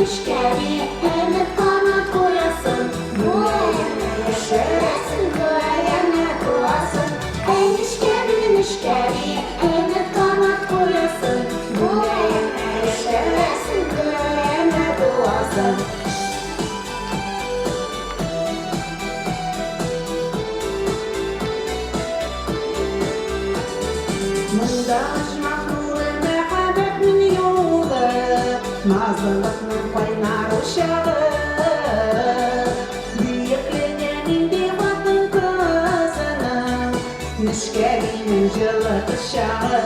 Nişkevi, ümit kanat koyasın Bu yayını yaşasın, bu yayını kuvasın Ey nişkevi, ümit kanat koyasın Bu yayını yaşasın, bu yayını kuvasın Mındaş mahlulu mehabet min yolu Nazlılıkның kaynar uşağı Büyüklenenin bir batın kızının Nişkevinin жылы kışağı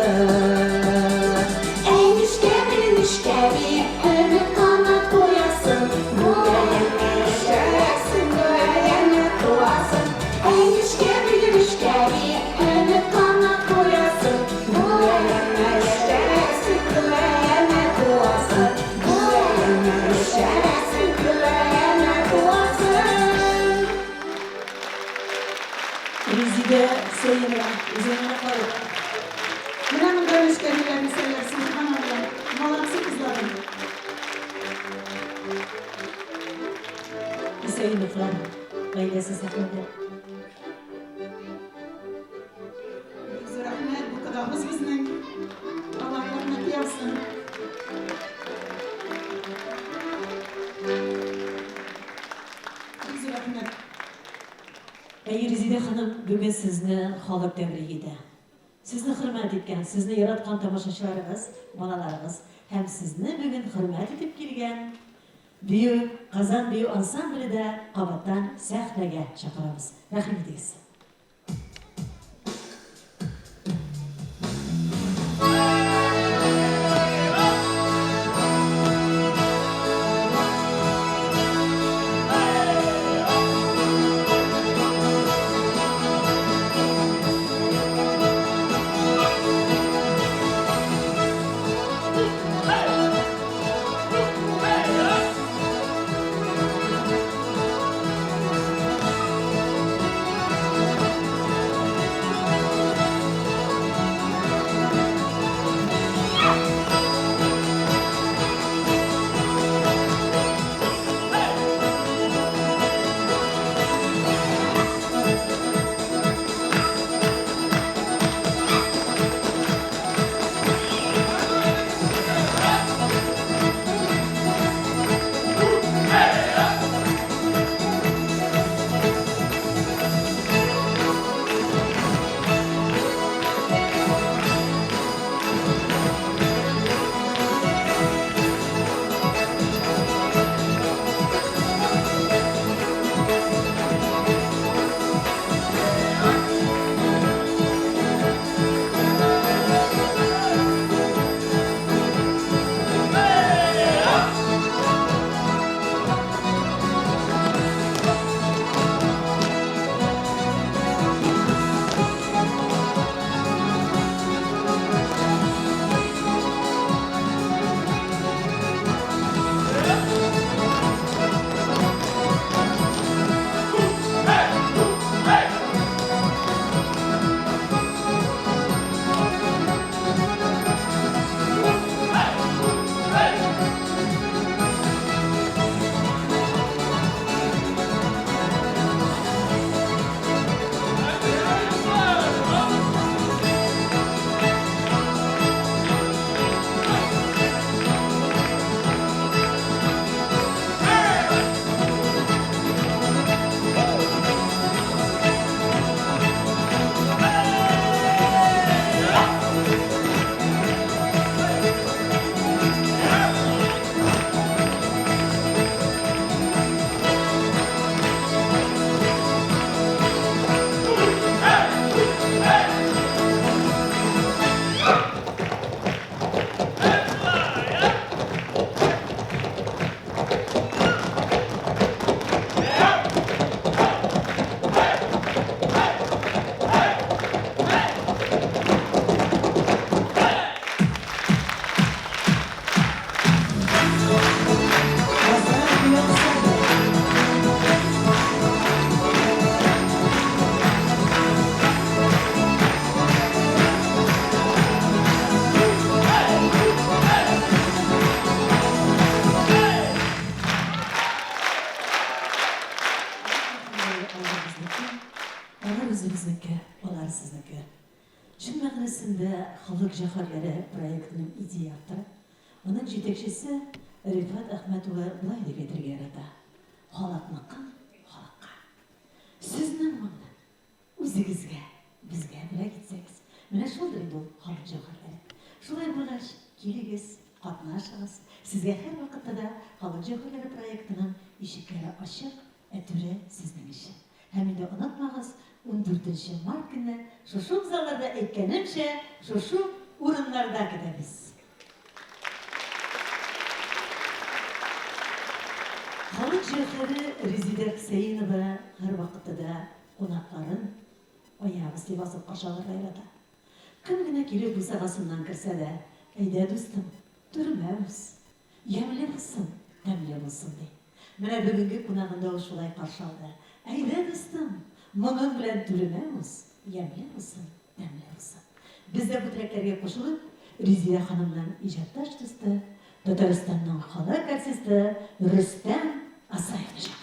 Ey nişkevi, ümit kanat koyasın Bu yayını yaşasın, bu yayını kuvasın Ey nişkevi, ümit kanat koyasın Bu yayını yaşasın, bu yayını kuvasın Bu yayını yaşasın, bu yayını kuvasın Rezide Seyir'e, üzerine koyuyor. Менә монда нишкәвиләрне сөйләрсен, ханымlar. Молодцы кызларым. Hüseyin Uflan, gayresi sakındı. Biz rəhmət bu qadağımız bizning. Allah rəhmət yapsın. Biz rəhmət. Әйе, Резидә ханым, бүген сезне халык тәбрик Сезне хөрмәт иткән, сезне яраткан тамашачыларыгыз, балаларыгыз һәм сезне бүген хөрмәт итеп килгән бию Казан бию ансамбле дә кабаттан сәхнәгә чакырабыз. Рәхмәт итегез. сәхнәсендә халык җәһәрләре проектының идеяторы, аның җитәкчесе Рифат Әхмәтова былай дип әйтергә ярата. Халыкныкын халыкка. Сезнең моны үзегезгә, безгә бүләк итсәгез, менә шулдыр инде ул халык җәһәрләре. Шулай булгач, килегез, катнашыгыз. Сезгә һәр вакытта да халык җәһәрләре проектының ишекләре ачык, әтүре сезнең өчен. Һәм инде онытмагыз, 14 март көне шушы залларда әйткәнемчә, шушы урыннарда көтәбез. Халык җәһәре Резидә Хусейнова һәр вакытта да кунакларын аяк өсти басып каршыларга ярата. Кем генә килеп бу сагасыннан керсә дә, әйдә дустым, төрмәбез. Ямлы булсын, тәмле булсын ди. Менә бүгенге кунагында ул шулай каршы алды. Әйдә дустым, моның белән төрмәбез, ямлы булсын, тәмле булсын. Без дә бу теләкләргә кушылып, Резидә ханымның иҗатташ дусты, Татарстанның халык артисты Рөстәм Асаевны чакырабыз.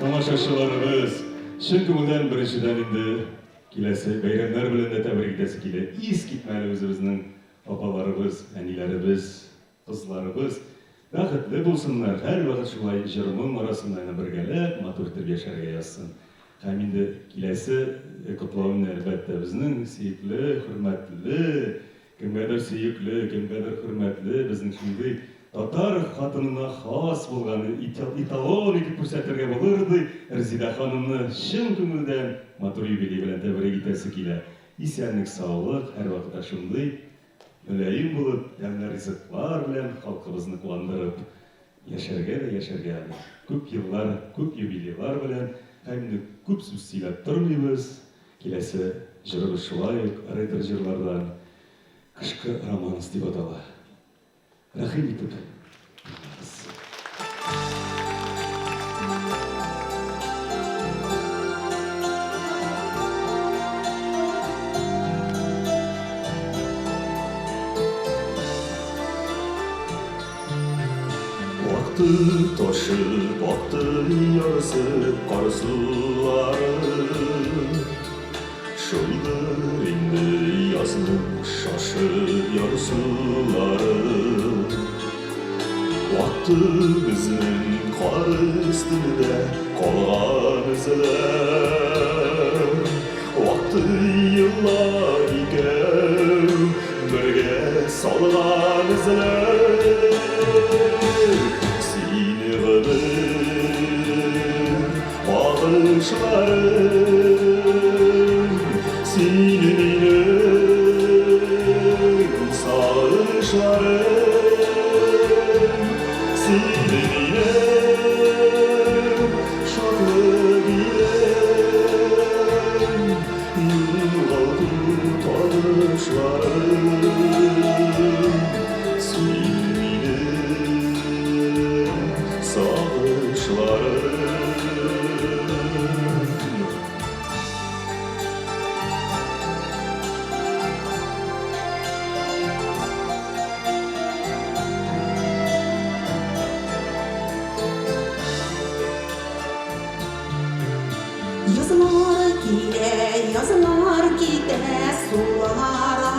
Тамашачыларыбыз, шын күңелдән беренчедән инде киләсе бәйрәмнәр белән дә тәбрик итәсе килә. Ис китмәле үзебезнең апаларыбыз, әниләребез, кызларыбыз бәхетле булсыннар. Һәр вакыт шулай җырның арасында бергәләп матур итеп яшәргә язсын. Һәм инде киләсе котлауны әлбәттә безнең сөекле, хөрмәтле, кемгәдер сөекле, кемгәдер хөрмәтле безнең шундый татар хатынына хас булган эталон итеп күрсәтергә булырды. Резидә ханымны чын күңелдән матур юбилей белән тәбрик итәсе килә. Исәнлек, саулык, һәр вакытта шундый Mülayim bulup, hem rızıklar bilen halkımızı kuvandırıp, yaşarga. Көп yıllar, көп юбилейлар bilen, hem de көп söz söylep durmayız. Келесі жырыбыз шулай ук ретро жырлардан кышкы романс деп атала. Рахим итеп. Vakti taşıp baktı yarısı karsuları. Şıldır indi yazның şaşı yarsuları. Vakti bizning qor üstünde qalgan izler. Vakti yıllar iken birge salgan izler. Seni gıdır bağışlarım, seni benim sağışlarım, seni benim şadlık ilem, yılgın tanışlarım, seni benim sağışlarım. Yazılar gide sulara,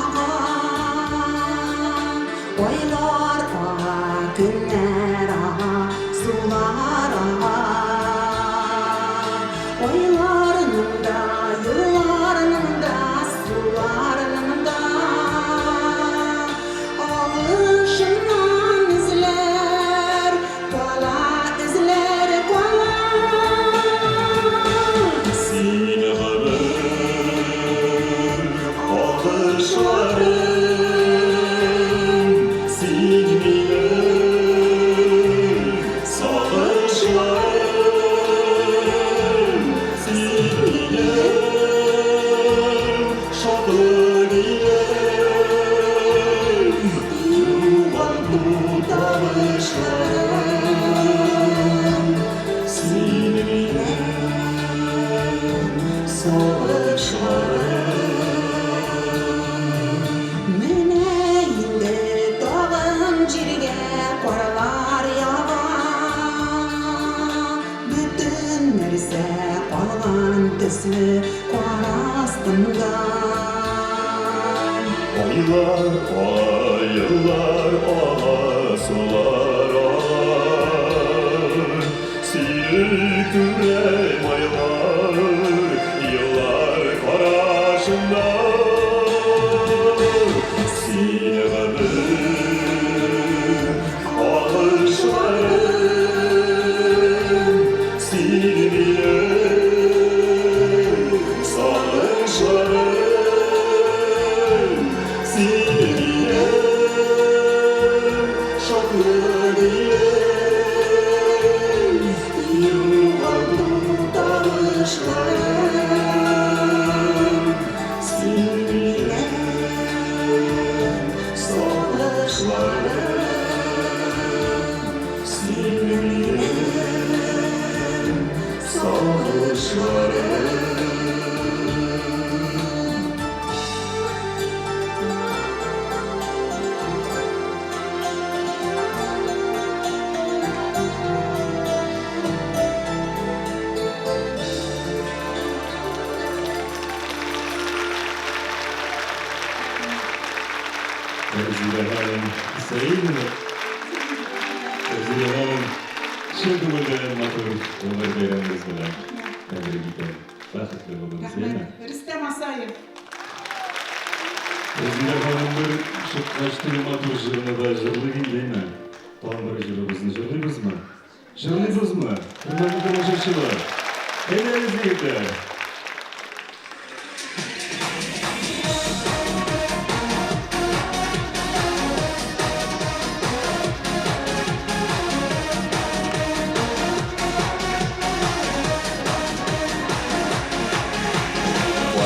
oylar ağa, günler ağa, sular ağa. Oylarının da, yıllarının da, sularının da, alışından izler, kola izler, kola. Aylar ağa, sular ağa, seni görem aylar, yıllar karşımda. Seni gıdır alışlarım, seni bilir sağışlarım, seni bilir şaklı dilerim, yıllardır tanışlarım, seni bilir sağışlarım, seni bilir sağışlarım. Özgür Hanım, sayın mı? Özgür Hanım, şimdi burada matır ömür vereniz bilen. Ömür giden. Bakıtlı olunuz, değil mi? Rüstem Asayev. Özgür Hanım bir şu kaçtığı matır jırını da jırlı değil mi? Tanrı jırımızın jırlıyız mı? Jırlıyız mı? Bundan bir konuşuşçular. Ellerinizi yükler.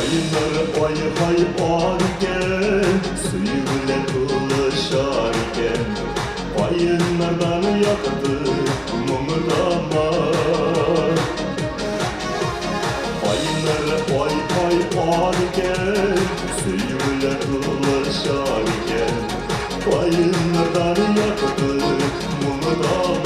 Ayınları ay arken, suyu bile dolaşarken, ayınlardan yaktı mumu damar. Ayınları ay arken, suyu bile dolaşarken, ayınlardan yaktı mumu damar.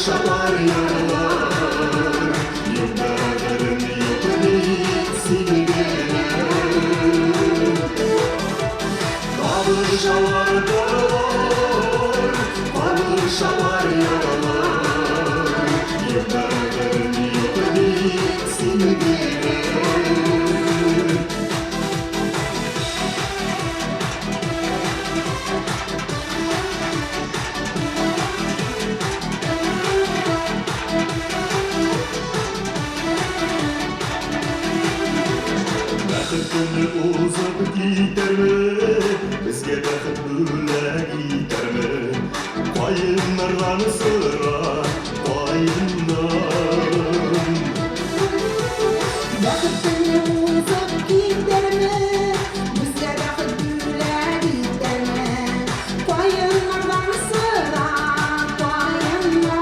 Şalar yaralar, yıldarların yolunu silgiler. Kavuşalar dağlar, kavuşalar yaralar, yıldarların yolunu silgiler. Bäxtini uzab gidermi, bizge bäxt böyle gidermi? Qayınlardan sıra, qayınlar. Bäxtini uzab gidermi, bizge bäxt böyle gidermi? Qayınlardan sıra, qayınlar.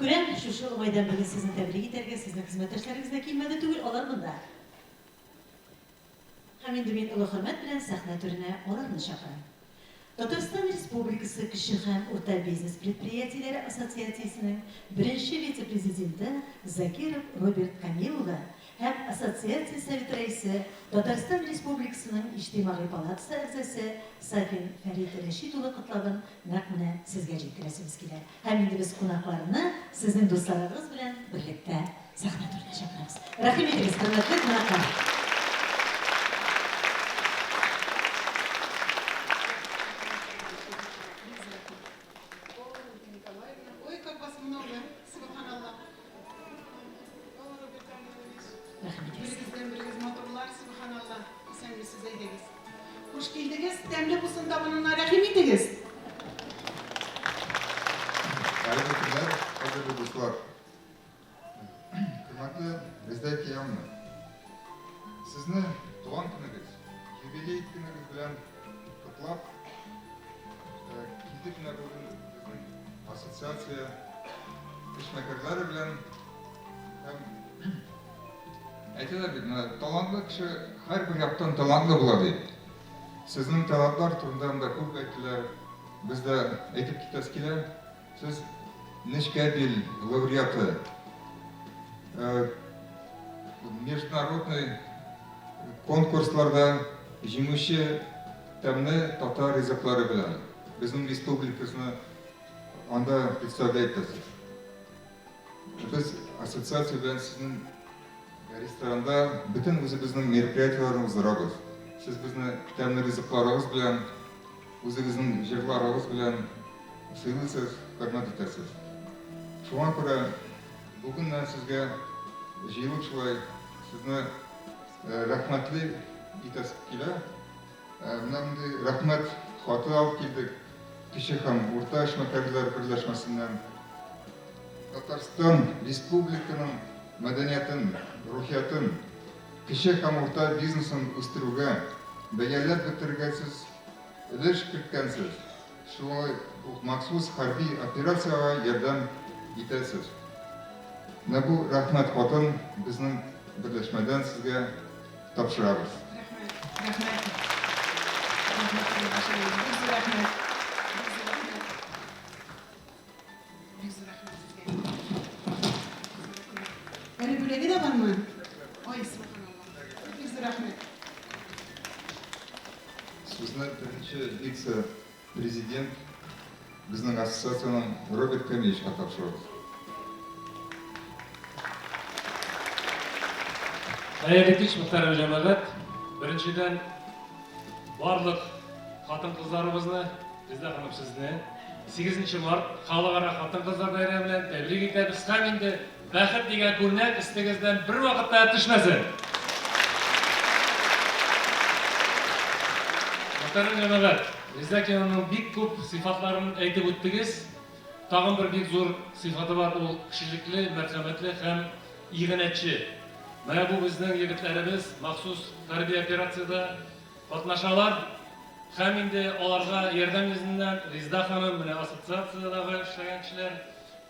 Күрәм, шушы уңайдан бүген сезне тәбрик итәргә, сезнең хезмәттәшләрегезне килмәде түгел, алар монда. Һәм инде мин олы хөрмәт белән сәхнә түренә аларны чакырам. Татарстан Республикасы кече һәм урта бизнес предприятиеләре ассоциациясенең беренче вице-президенты Закиров Роберт Камилова һәм ассоциация совет рәисе Татарстан Республикасының иҗтимагый палатасы әгъзасы Сафин Фәрит Рәшид улы котлавын нәкъ менә сезгә җиткерәсебез килә. Һәм инде без кунакларны сезнең дусларыгыз белән берлектә сәхнә түренә чакырабыз. Рәхим итегез, хөрмәтле кунаклар. Hoş geldiniz, demli busun tabanına rahim ediniz. мына бүгін біздің ассоциация эшмәкәрләре белән һәм әйтәләр бит, мына талантлы кеше һәрбер яктан талантлы була дип. Сезнең талантлар турында да күп әйттеләр. Без дә әйтеп китәс килә. Сез Нечкәбил лауреаты, международный конкурсларда җиңүче тәмле татар ризыклары белән безнең республикасына анда представлять итәсез. Без ассоциация белән сезнең ресторанда бөтен үзебезнең мероприятияларны уздырабыз. Сез безне тәмле ризыкларыгыз белән, үзегезнең җырларыгыз белән сыйлыйсыз, хөрмәт итәсез. Шуңа күрә бүгеннән сезгә җыелып шулай сезне рәхмәтле итәс килә. Менә мондый рәхмәт хаты алып килдек кече һәм урта эшмәкәрләр берләшмәсеннән. Татарстан Республиканың мәдәниятен, рухиятын, кече һәм урта бизнесын үстерүгә, бәяләп бетергә сез өлеш керткәнсез. Шулай ук махсус хәрби операциягә ярдәм итәсез. Менә бу рәхмәт хатын безнең берләшмәдән сезгә тапшырабыз. Бүләге дә бармы? Ой, субханаллах. Бик зур рәхмәт. Сезне беренче вице-президент безнең ассоциациянең Роберт Камиловичка тапшырабыз. Хәйрәтле мөхтәрәм җәмәгать, беренчедән барлык хатын-кызларыбызны, бездә һәм сезне 8 март халыкара хатын-кызлар бәйрәме белән тәбрик итәбез. Һәм инде бәхет дигән күрнәк истегездән бер вакытта төшмәсен. Мөхтәрәм җәмәгать, Ризакиянның бик күп сыйфатларын әйтеп үттегез. Тагын бер бик зур сыйфаты бар, ул кешелекле, мәрхәмәтле һәм игенәтче. Менә бу безнең егетләребез махсус хәрби операциядә катнашалар. Һәм инде аларга ярдәм йөзеннән Ризда ханым, менә ассоциациядәге эшләгән кешеләр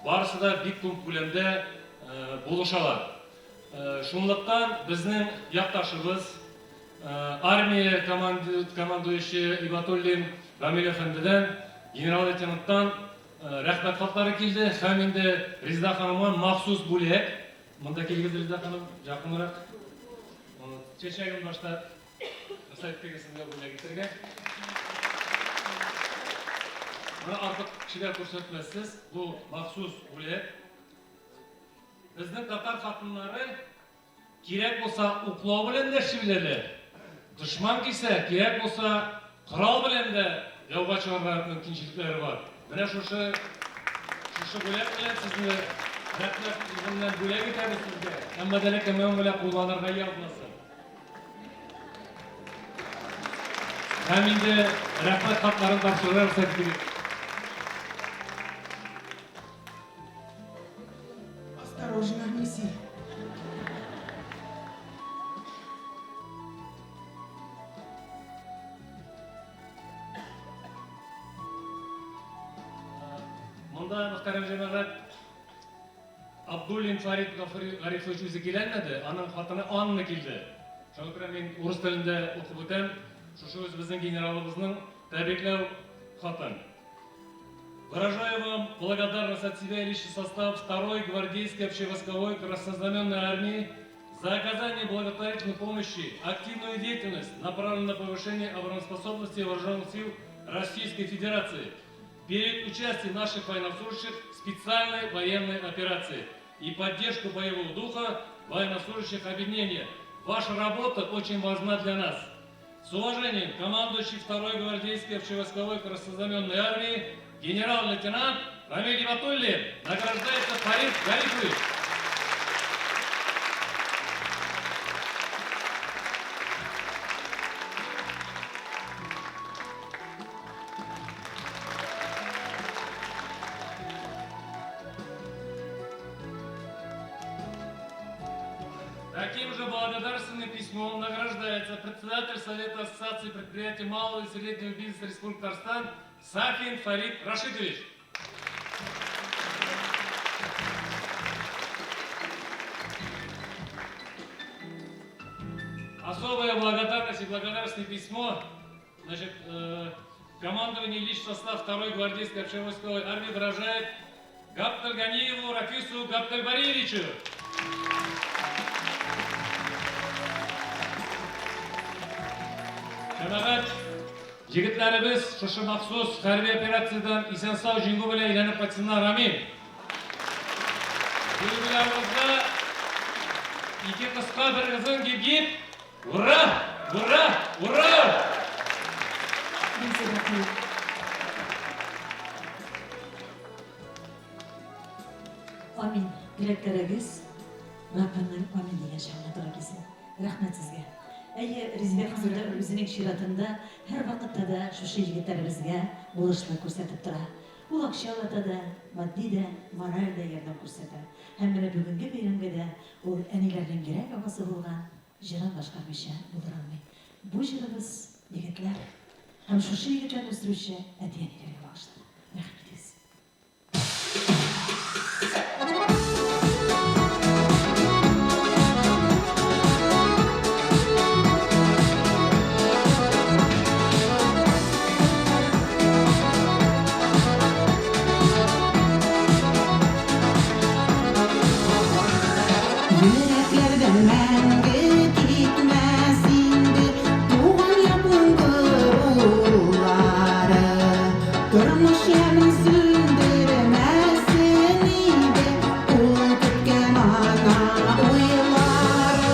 барысы да бик күп күләмдә булышалар. Шунлыктан безнең якташыбыз армия командующий Ибатуллин Рамил әфәндедән, генерал-лейтенанттан рәхмәт хатлары килде. Һәм инде Ризда ханымга махсус бүләк. Монда килгез Ризда ханым, якынрак. Чәчәген башта сайтыгысында бүләк итәргә. Менә артык кешеләр күрсәтмәссез, бу махсус бүләк. Безнең татар хатыннары кирәк булса уклау белән дә эшләрләр. Дошман килсә, кирәк булса корал белән дә яуга чыгарга мөмкинлекләре бар. Менә шушы бүләк белән сезне рәхмәт үзеннән бүләк итәбез сезгә. Әмма дә кемнән белән кулланырга язмасын. Һәм инде рәхмәт хатларын тапшырырга рөхсәт итегез. Осторожно, неси. Монда мөхтәрәм җәмәгать, Абдуллин Фарид Гарифович үзе киләлмәде, аның хатыны Анна килде. Шуңа күрә мин урыс телендә укып үтәм. Шушы безнең генералыбызның тәбрикләү хатын. Выражаю вам благодарность от себя и личный состав 2-й гвардейской общевойсковой краснознаменной армии за оказание благотворительной помощи, активную деятельность, направленную на повышение обороноспособности вооруженных сил Российской Федерации перед участием наших военнослужащих в специальной военной операции и поддержку боевого духа военнослужащих объединения. Ваша работа очень важна для нас. С уважением, командующий 2-й гвардейской общевойсковой краснознаменной армии генерал-лейтенант Рамиль Ибатуллин награждается Фарид Гарифович. Таким же благодарственным письмом награждается председатель Совета Ассоциации предприятий малого и среднего бизнеса Республики Татарстан Сафин Фарид Рашидович. Особая благодарность и благодарственное письмо, значит, командование личный состав 2-й гвардейской общевойсковой армии выражает Гаптальганиеву Рафису Гаптальбариевичу. Жанагат, жигитлерибиз шушы махсус харбий операциядан исен-сау жиңгүү менен айланып кайтсындар, амин. Билгилерибизде ики кыска бир кызын кийип, ура! Ура! Ура! Amin. Dilekleriniz Rabbimden amin degan şahmatlar kelsin. Rahmet sizga. Rizbek huzurda o'zining shiratında her vaqtda da shu yigitlarimizga bo'lishni ko'rsatib turadi. U akşamda da maddi de moral da yordam ko'rsatadi. Hamma bugungi bayramga da u anilarning kerak og'asi bo'lgan jiran boshqarmishi bo'ldirolmaydi. Bu jirimiz yigitlar ham shu yigitlarni o'stiruvchi atiyanilarga bag'ishladi. Rahmat sizga. Yüreklerden menge gitmesindi Doğan yapın kırıları Kırmış yemin sündürmesini de Kulun tütken ana uyları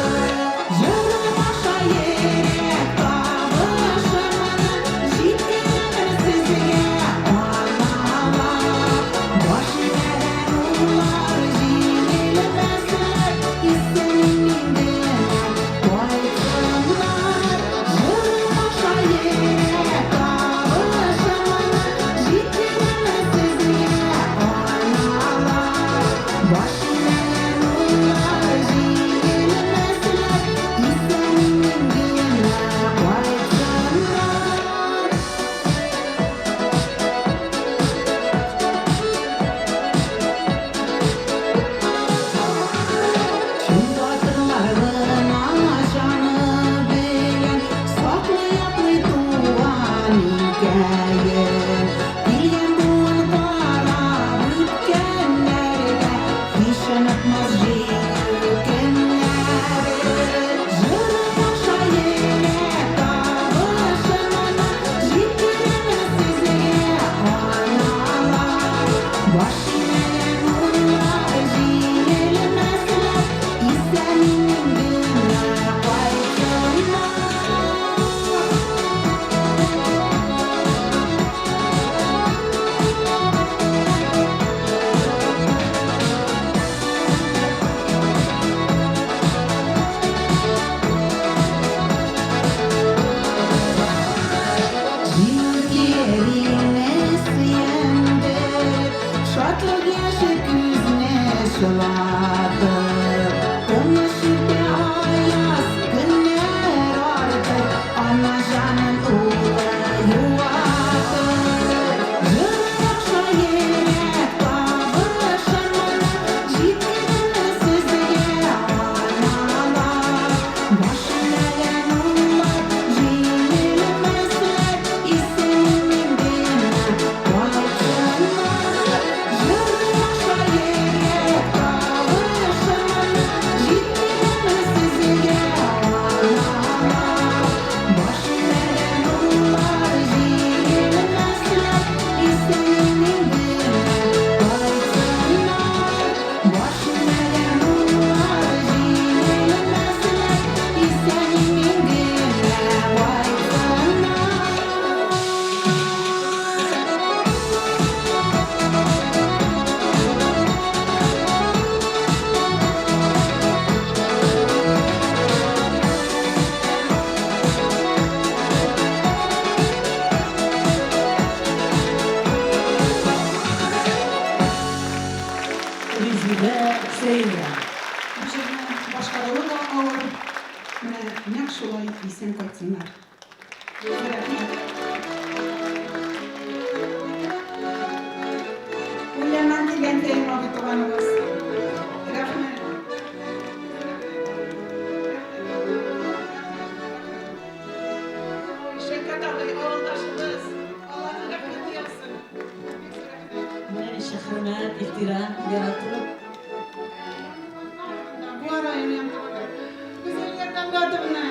Yarım aşa yerek kavuşmanın Jittiğini sizge analar Başı veren ular jililmesin Нәк шулай исән кайтсыннар. Рәхмәт. Ey mavi tuğanımız. Rahmet. Şevket ağabey, oğuldaşımız. Allah'ın rahmeti yazsın. Mən işə hörmət, ehtiram yaratılıb. Bu arayın yanımda. Güzellikten gördüm ne?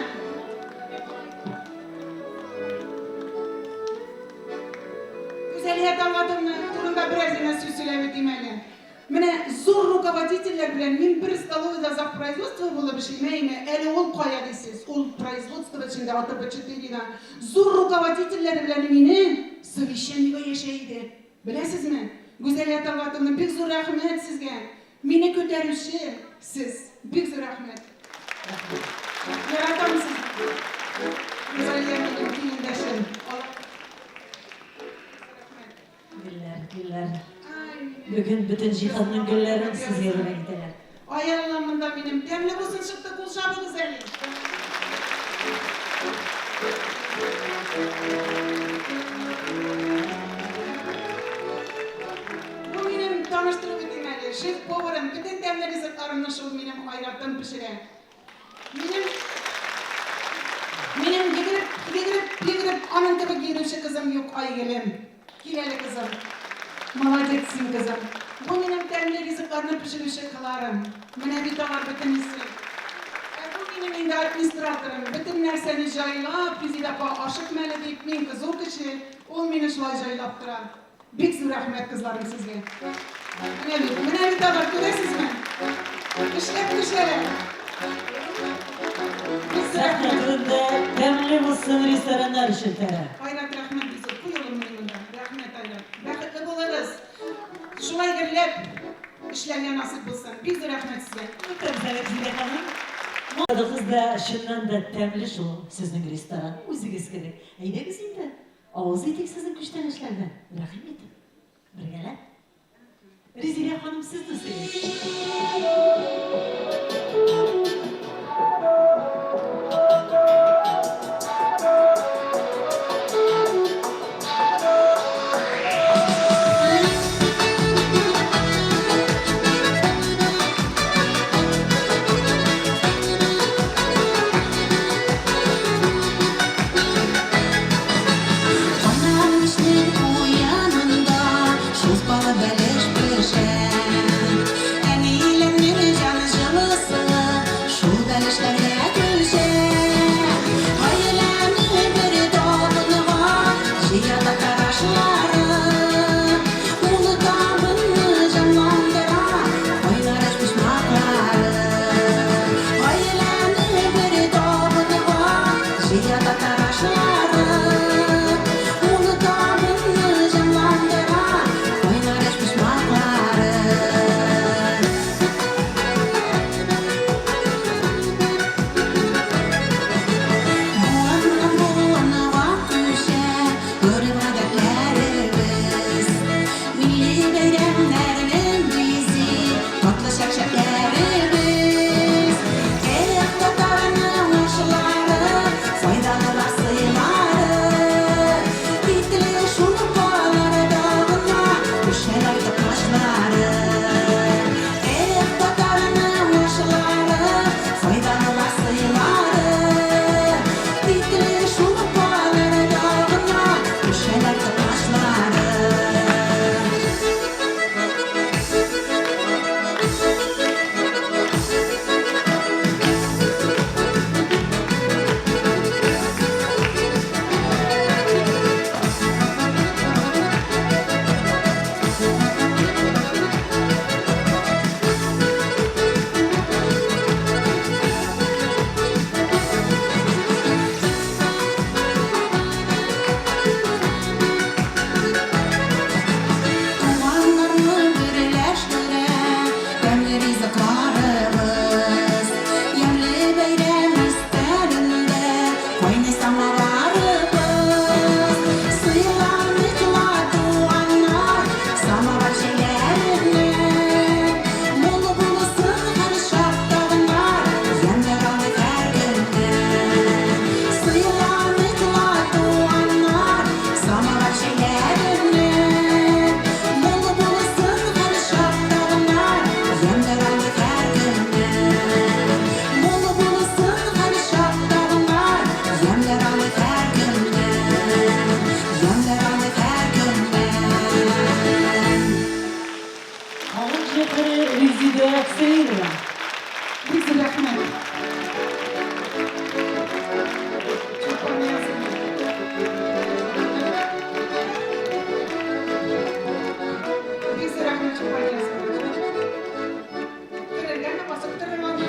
Güzellikten gördüm ne? Turunda biraz yine süsülevi demeli. Mene zor rukovoditeller bilen min bir столовый за производство было бы шеймейме, или ол koyadisiz, ol производство içinde atıp içitiriden. Zor rukovoditeller bilen mini совещание yaşaydı. Bilesizmi? Güzellikten gördüm pek zor rahmet sizge. Mini köterişi siz. Pek zor rahmet. Yaratam siz. Güzellikten kiyindeşin. Güllər. Bugün bütün cihanın güllərin siz yerine giderler. Ay Allah'ımda benim. Temli olsun çıktı kulşabı güzellik. Bu benim tanıştırıp edilmeli. Şef povarım. Bütün temli rızıklarımla şu benim hayrattan pişiren. Benim gidip anın gibi girişi kızım yok ay gelim. Kileli kızım. Молодецsin kızım. Bu benim temli rızıklarını pişirişi kılarım. Mene bir davar bütün hissi. Bu benim indi administratörüm. Bütün nerseni jaylap, bizi de aşık mele deyip min kız o kişi, ol beni şulay jaylaптыrar. Bek zor rahmet kızlarım sizge. Mene bir davar göresiz mi? İşlep düşelim. Səhnətində təmli olsun restoranlar işiltərə. Hayrat rahmet bizi. Buyurun benimle. Rahmet hayrat. Rahmetli buluruz. Şulay gerilip işlerine nasip olsun. Biz de rahmet size. Təmsələ Zilə xanım. Madığız da şundan da təmli şu sizin restoran. Özünüz gerek. Eydəniz indi. Ağız edik sizin güçten işlerden. Rahim edin. Birgələ. Zilə xanım siz de söyleyin. Uyanında şuz balı beleş pişen. En iyilerini Seyirva. Biz rahmet. Çok yazın. Biz rahmet çok yazın. Kırılgan basıp durmadı.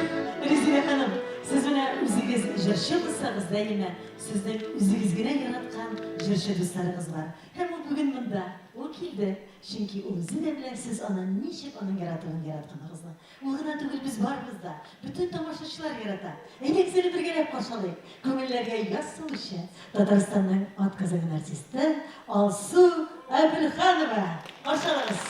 Резина ханым, siz bana o'zingiz jırşı qilsangiz deyman, sizning o'zingizgina yaratgan jırşı do'stlaringiz var. Hem u bugun bunda, u keldi. Chunki o'zi bilan siz ona nechib uning yaratganingizni. U gina tugul biz bormizda. Butun tomoshachilar yarata. Endi seni birgalab qo'shaylik. Ko'ngillarga yoz solishi Tataristonning otqazgan artisti Alsu Abulxonova. Qo'shamiz.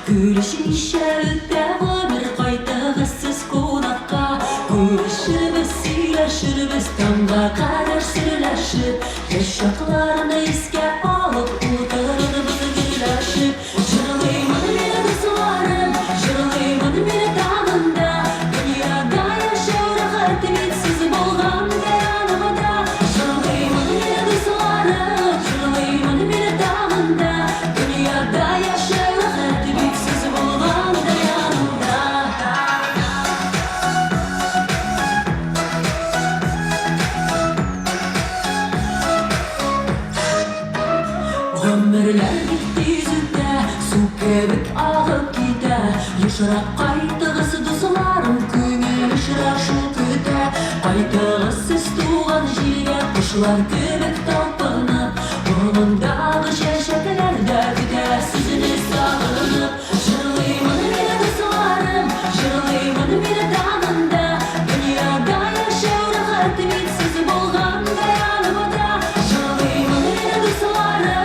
Gülüşün şevde bir kaytağısız konakka Gülüşürüz, sileşürüz, tamga kadar sürüleşip Yaşaklarını iske alıp otururuz gülleşip Jırlayman beni kızlarım, jırlayman beni damında Dünyada yaşıyor rahat ümitsiz bolgan yanımda Jırlayman beni kızlarım, jırlayman beni damında Dünyada yaşıyor ömürler gitti yüzünde, su kebik ağıp gider Yaşırak kaytığısı dostlarım, köngül ışıraşı küte Kaytığısız tuğan jilge, kuşlar kebik talpınıp Onunдағы şeşetlerde küte sizini sağlanıp Jırlayman beni dostlarım, jırlayman beni damında Dünyada yaşıyor rahat ümitsiz bolgan yanımda Jırlayman beni dostlarım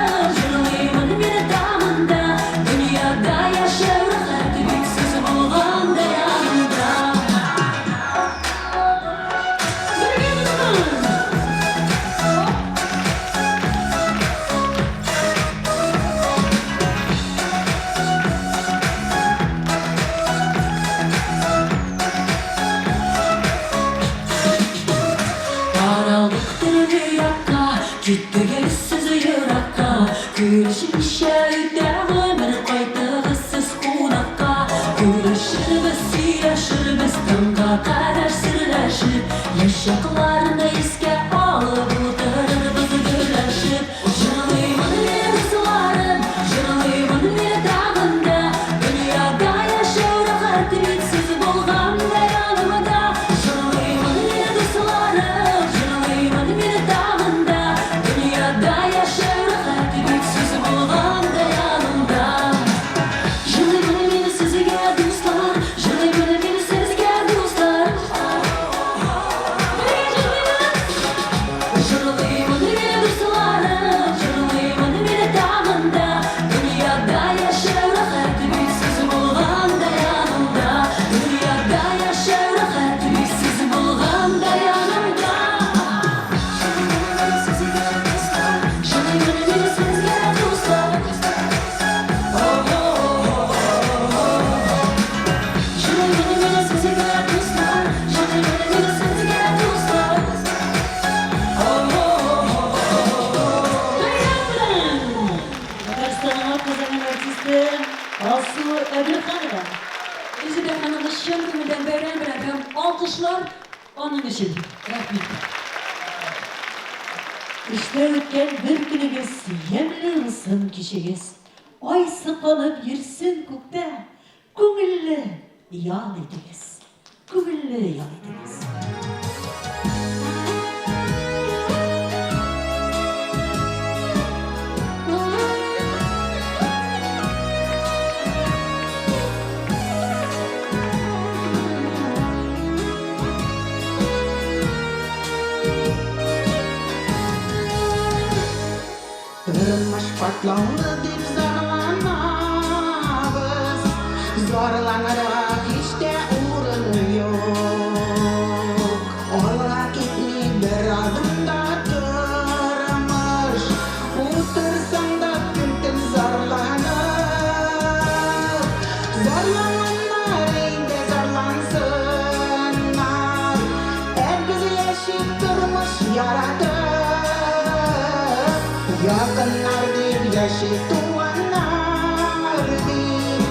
Gitti gelsiz Irak'a Gülüşün şehirde ömür kaytığısız konakka Gülüşürüz, sileşürüz, tamga kadar sürüleşip Yaşaklarını iske alıp otururuz gülleşip Jırlayman beni kızlarım, jırlayman beni damında Dünyada yaşıyor rahat ümitsiz bolgan yanımda Jırlayman beni kızlarım, jırlayman beni damında Dünyada yaşıyor rahat ümitsiz bolgan yanımda Jırlayman beni sizge dostlar, jırlayman beni sizge dostlar Jırlayman beni dostlarım, jırlayman beni damında Dünyada yaşıyor rahat ümitsiz bolgan yanımda Dünyada yaşıyor rahat ümitsiz bolgan yanımda Tataristan'ın otqazgan artisti Alsu Abulxonova. Rezina xonimni chin ko'ngildan bayram bilan ham olqishlar onun uchun. Rahmat. İşte ötken bir günügüz, yemli ılsın kişigiz. Ay sıpanıp yirsin kukta, köngülli yal ediniz. Köngülli yal ediniz. Tırmanmış patlandı bir zamanımız Zorlanarak hiç de uğrunu yok Ola gitmeyi bir adımda durmuş yaratıp yakınlar deyip yaşayıp tuğanlar deyip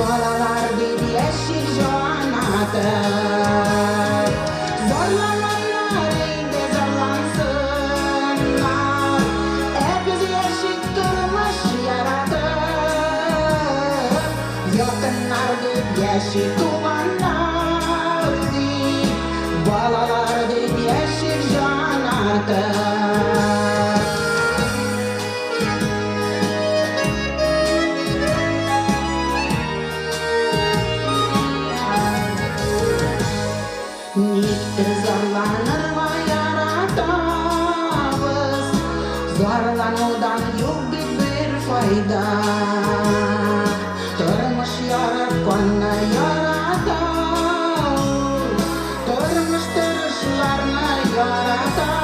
balalar deyip yaşayıp can atıp zorlananlar eyde zorlansınlar hepimiz yaşayıp durmuş yaratıp yakınlar deyip yaşayıp tuğanlar deyip balalar deyip yaşayıp can atıp Niktir zorlanır mı yaratabız zorlanıdan yok bir fayda Durmuş yaratkanı yaratabız Durmuş duruşlarını yaratabız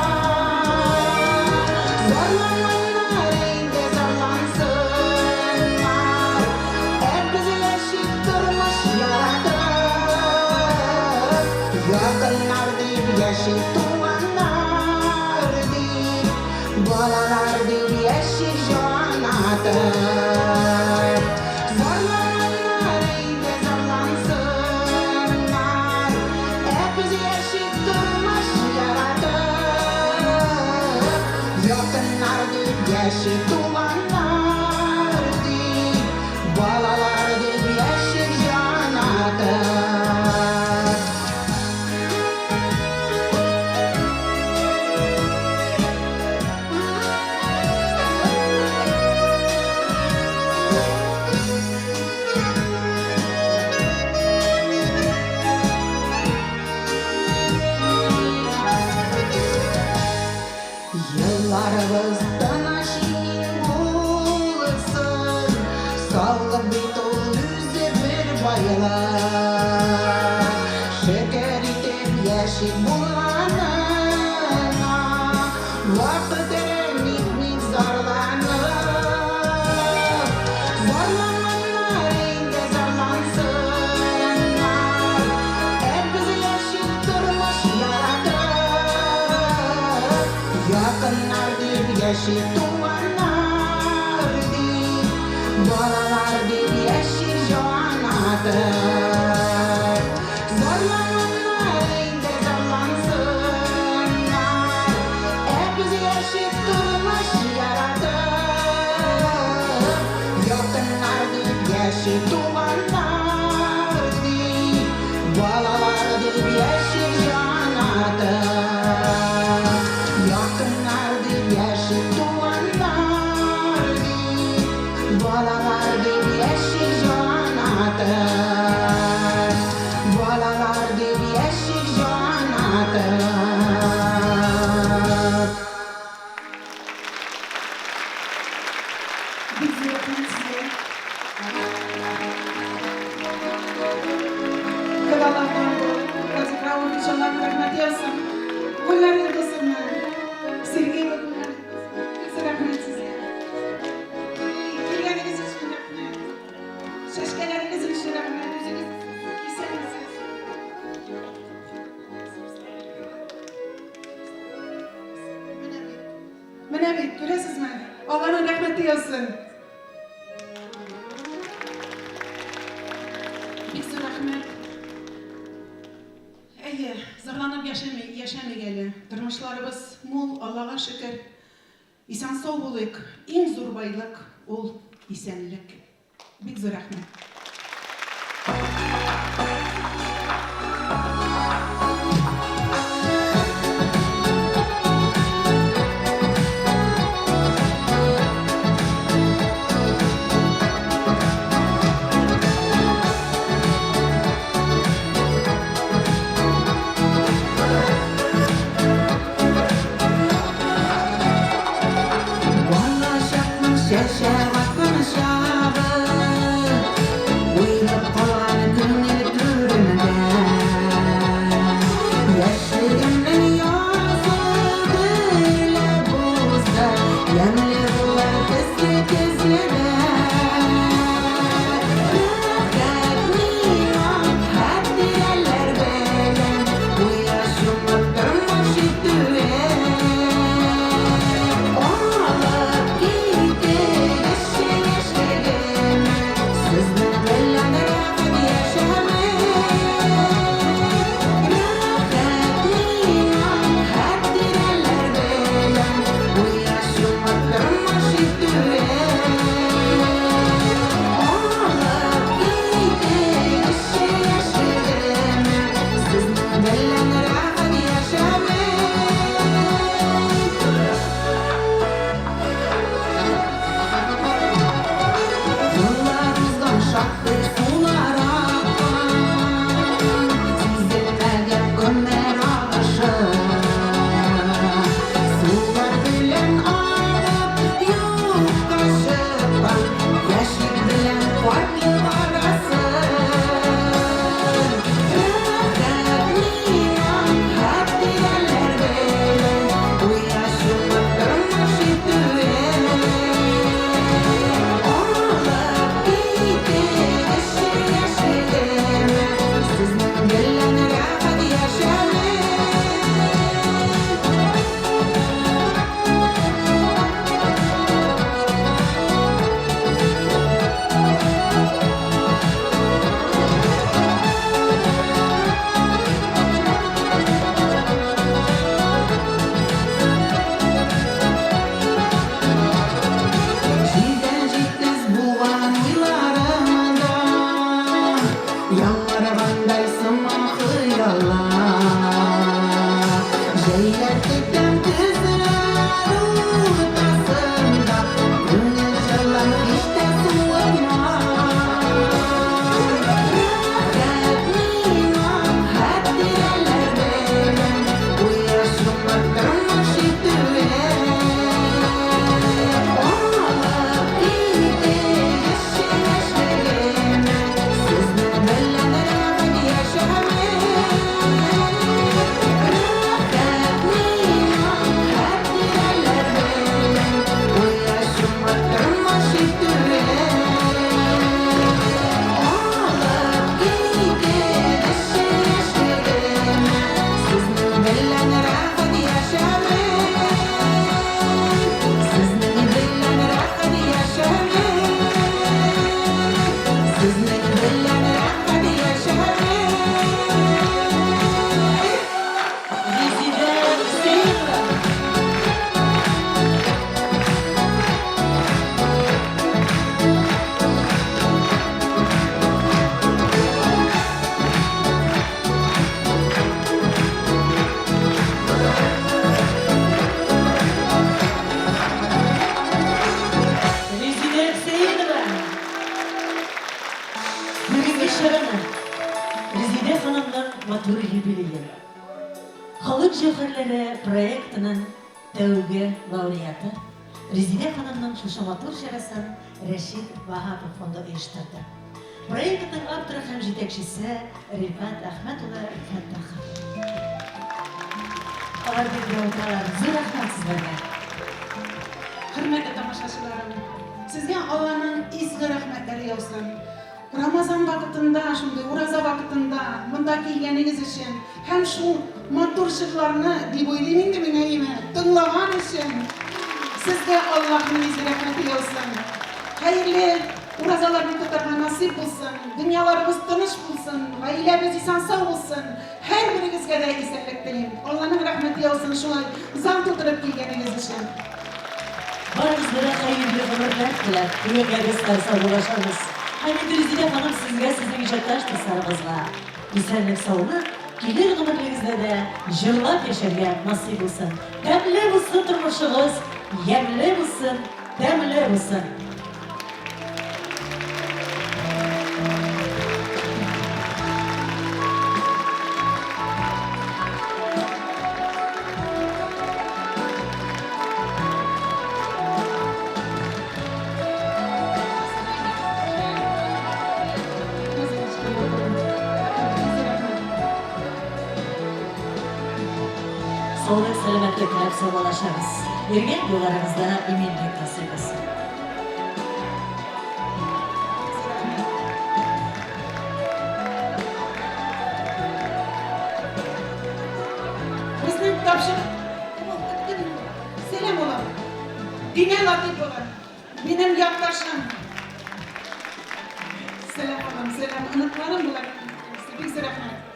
Zorlananlar eyde zorlansınlar hepimiz yaşayıp durmuş yaratabız yakınlar deyip yaşayıp tuğanlar deyip balalar deyip yaşayıp can atıp zorlananlar eyde zorlansınlar hepimiz yaşayıp durmuş yaratıp yakınlar deyip yaşayıp tuğanlar deyip balalar deyip yaşayıp can atıp Yıllarımızdan aşin bulursun Sağlık bir dolu yüzü bir bayılar Şeker itip yaşayıp bulanına Vakit erenlik zorlanır Zorlananlar eyde zorlansınlar hepimiz yaşayıp durmuş yaratıp yakınlar deyip yaşayıp tuğanlar deyip balalar deyip yaşayıp can atıp zorlananlar eyde zorlansınlar hepimiz yaşayıp durmuş yaratıp yakınlar deyip yaşayıp tuğanlar deyip balalar deyip yaşayıp can atıp yakınlar deyip yaşayıp tuğanlar deyip balalar deyip yaşayıp can atıp balalar deyip yaşayıp can atıp Biz yapın size. Krallardan bu Razı Kral'ın inşallah rahmet yazsın Bunlar yıldızım Sergey ve bunlar Biz rahmet size Kirgeniniz için rahmet Şaşkeleriniz için rahmet Yüzünüz isenisiz Münevit, göresiz mi? Allah'ın rahmeti yazsın Biz rahmet Eye, zorlanıp yaşamaygalı. Durmuşlarımız mol, Allah'a şükür. İsan sağ olayık. En zor baylık ol isenlik. Big zor rahmet. Yaşamak konuşağı Uyup kalan gün проектының тәуге лауреаты Резиде ханымның шушаматур шарасын Рәшид Вахапов фонды оештырды. Проекттың авторы һәм жетекчесе Рифат Әхмәтұлы Фәттахов. Алар бергә утыралар. Зур рәхмәт сезләргә. Hürmetli tamaşaçılarım, sizge Allah'ın izgi rahmetleri olsun. Ramazan vakitinde, şimdi Uraza vakitinde, bunda gelgeniz için, hem şu matur şıklarını diboylimin de mineyime, tınlağan için, sizge Allah'ın izgi rahmeti olsun. Hayırlı Urazalarını tutarma nasip olsun, dünyalarımız tanış bulsun, ailemiz insan sağ olsun. Her birinizge de iyilik dileyim. Allah'ın rahmeti olsun, şunlar zan tuturup gelgeniz için. Barınızlara hayırlı ömürler diler. Yürekleriniz sağ ulaşırız. Hani Rezide hanım sizge sizin icatlar tasarımızla. Güzellik sağlığı, gelir ömürlerinizde de yıllar yaşarga nasip olsun. Demli olsun turmuşunuz, yemli olsun, demli olsun. Sağlık, selametlik hep sağlaşarız. Ergen yollarımızda eminlik nasip olsun. Bizim tavşan, selam olalım. Dine latif olalım. Benim yaklaşım. Selam olalım, selam. Anıtlarım bulalım. Size rahmet.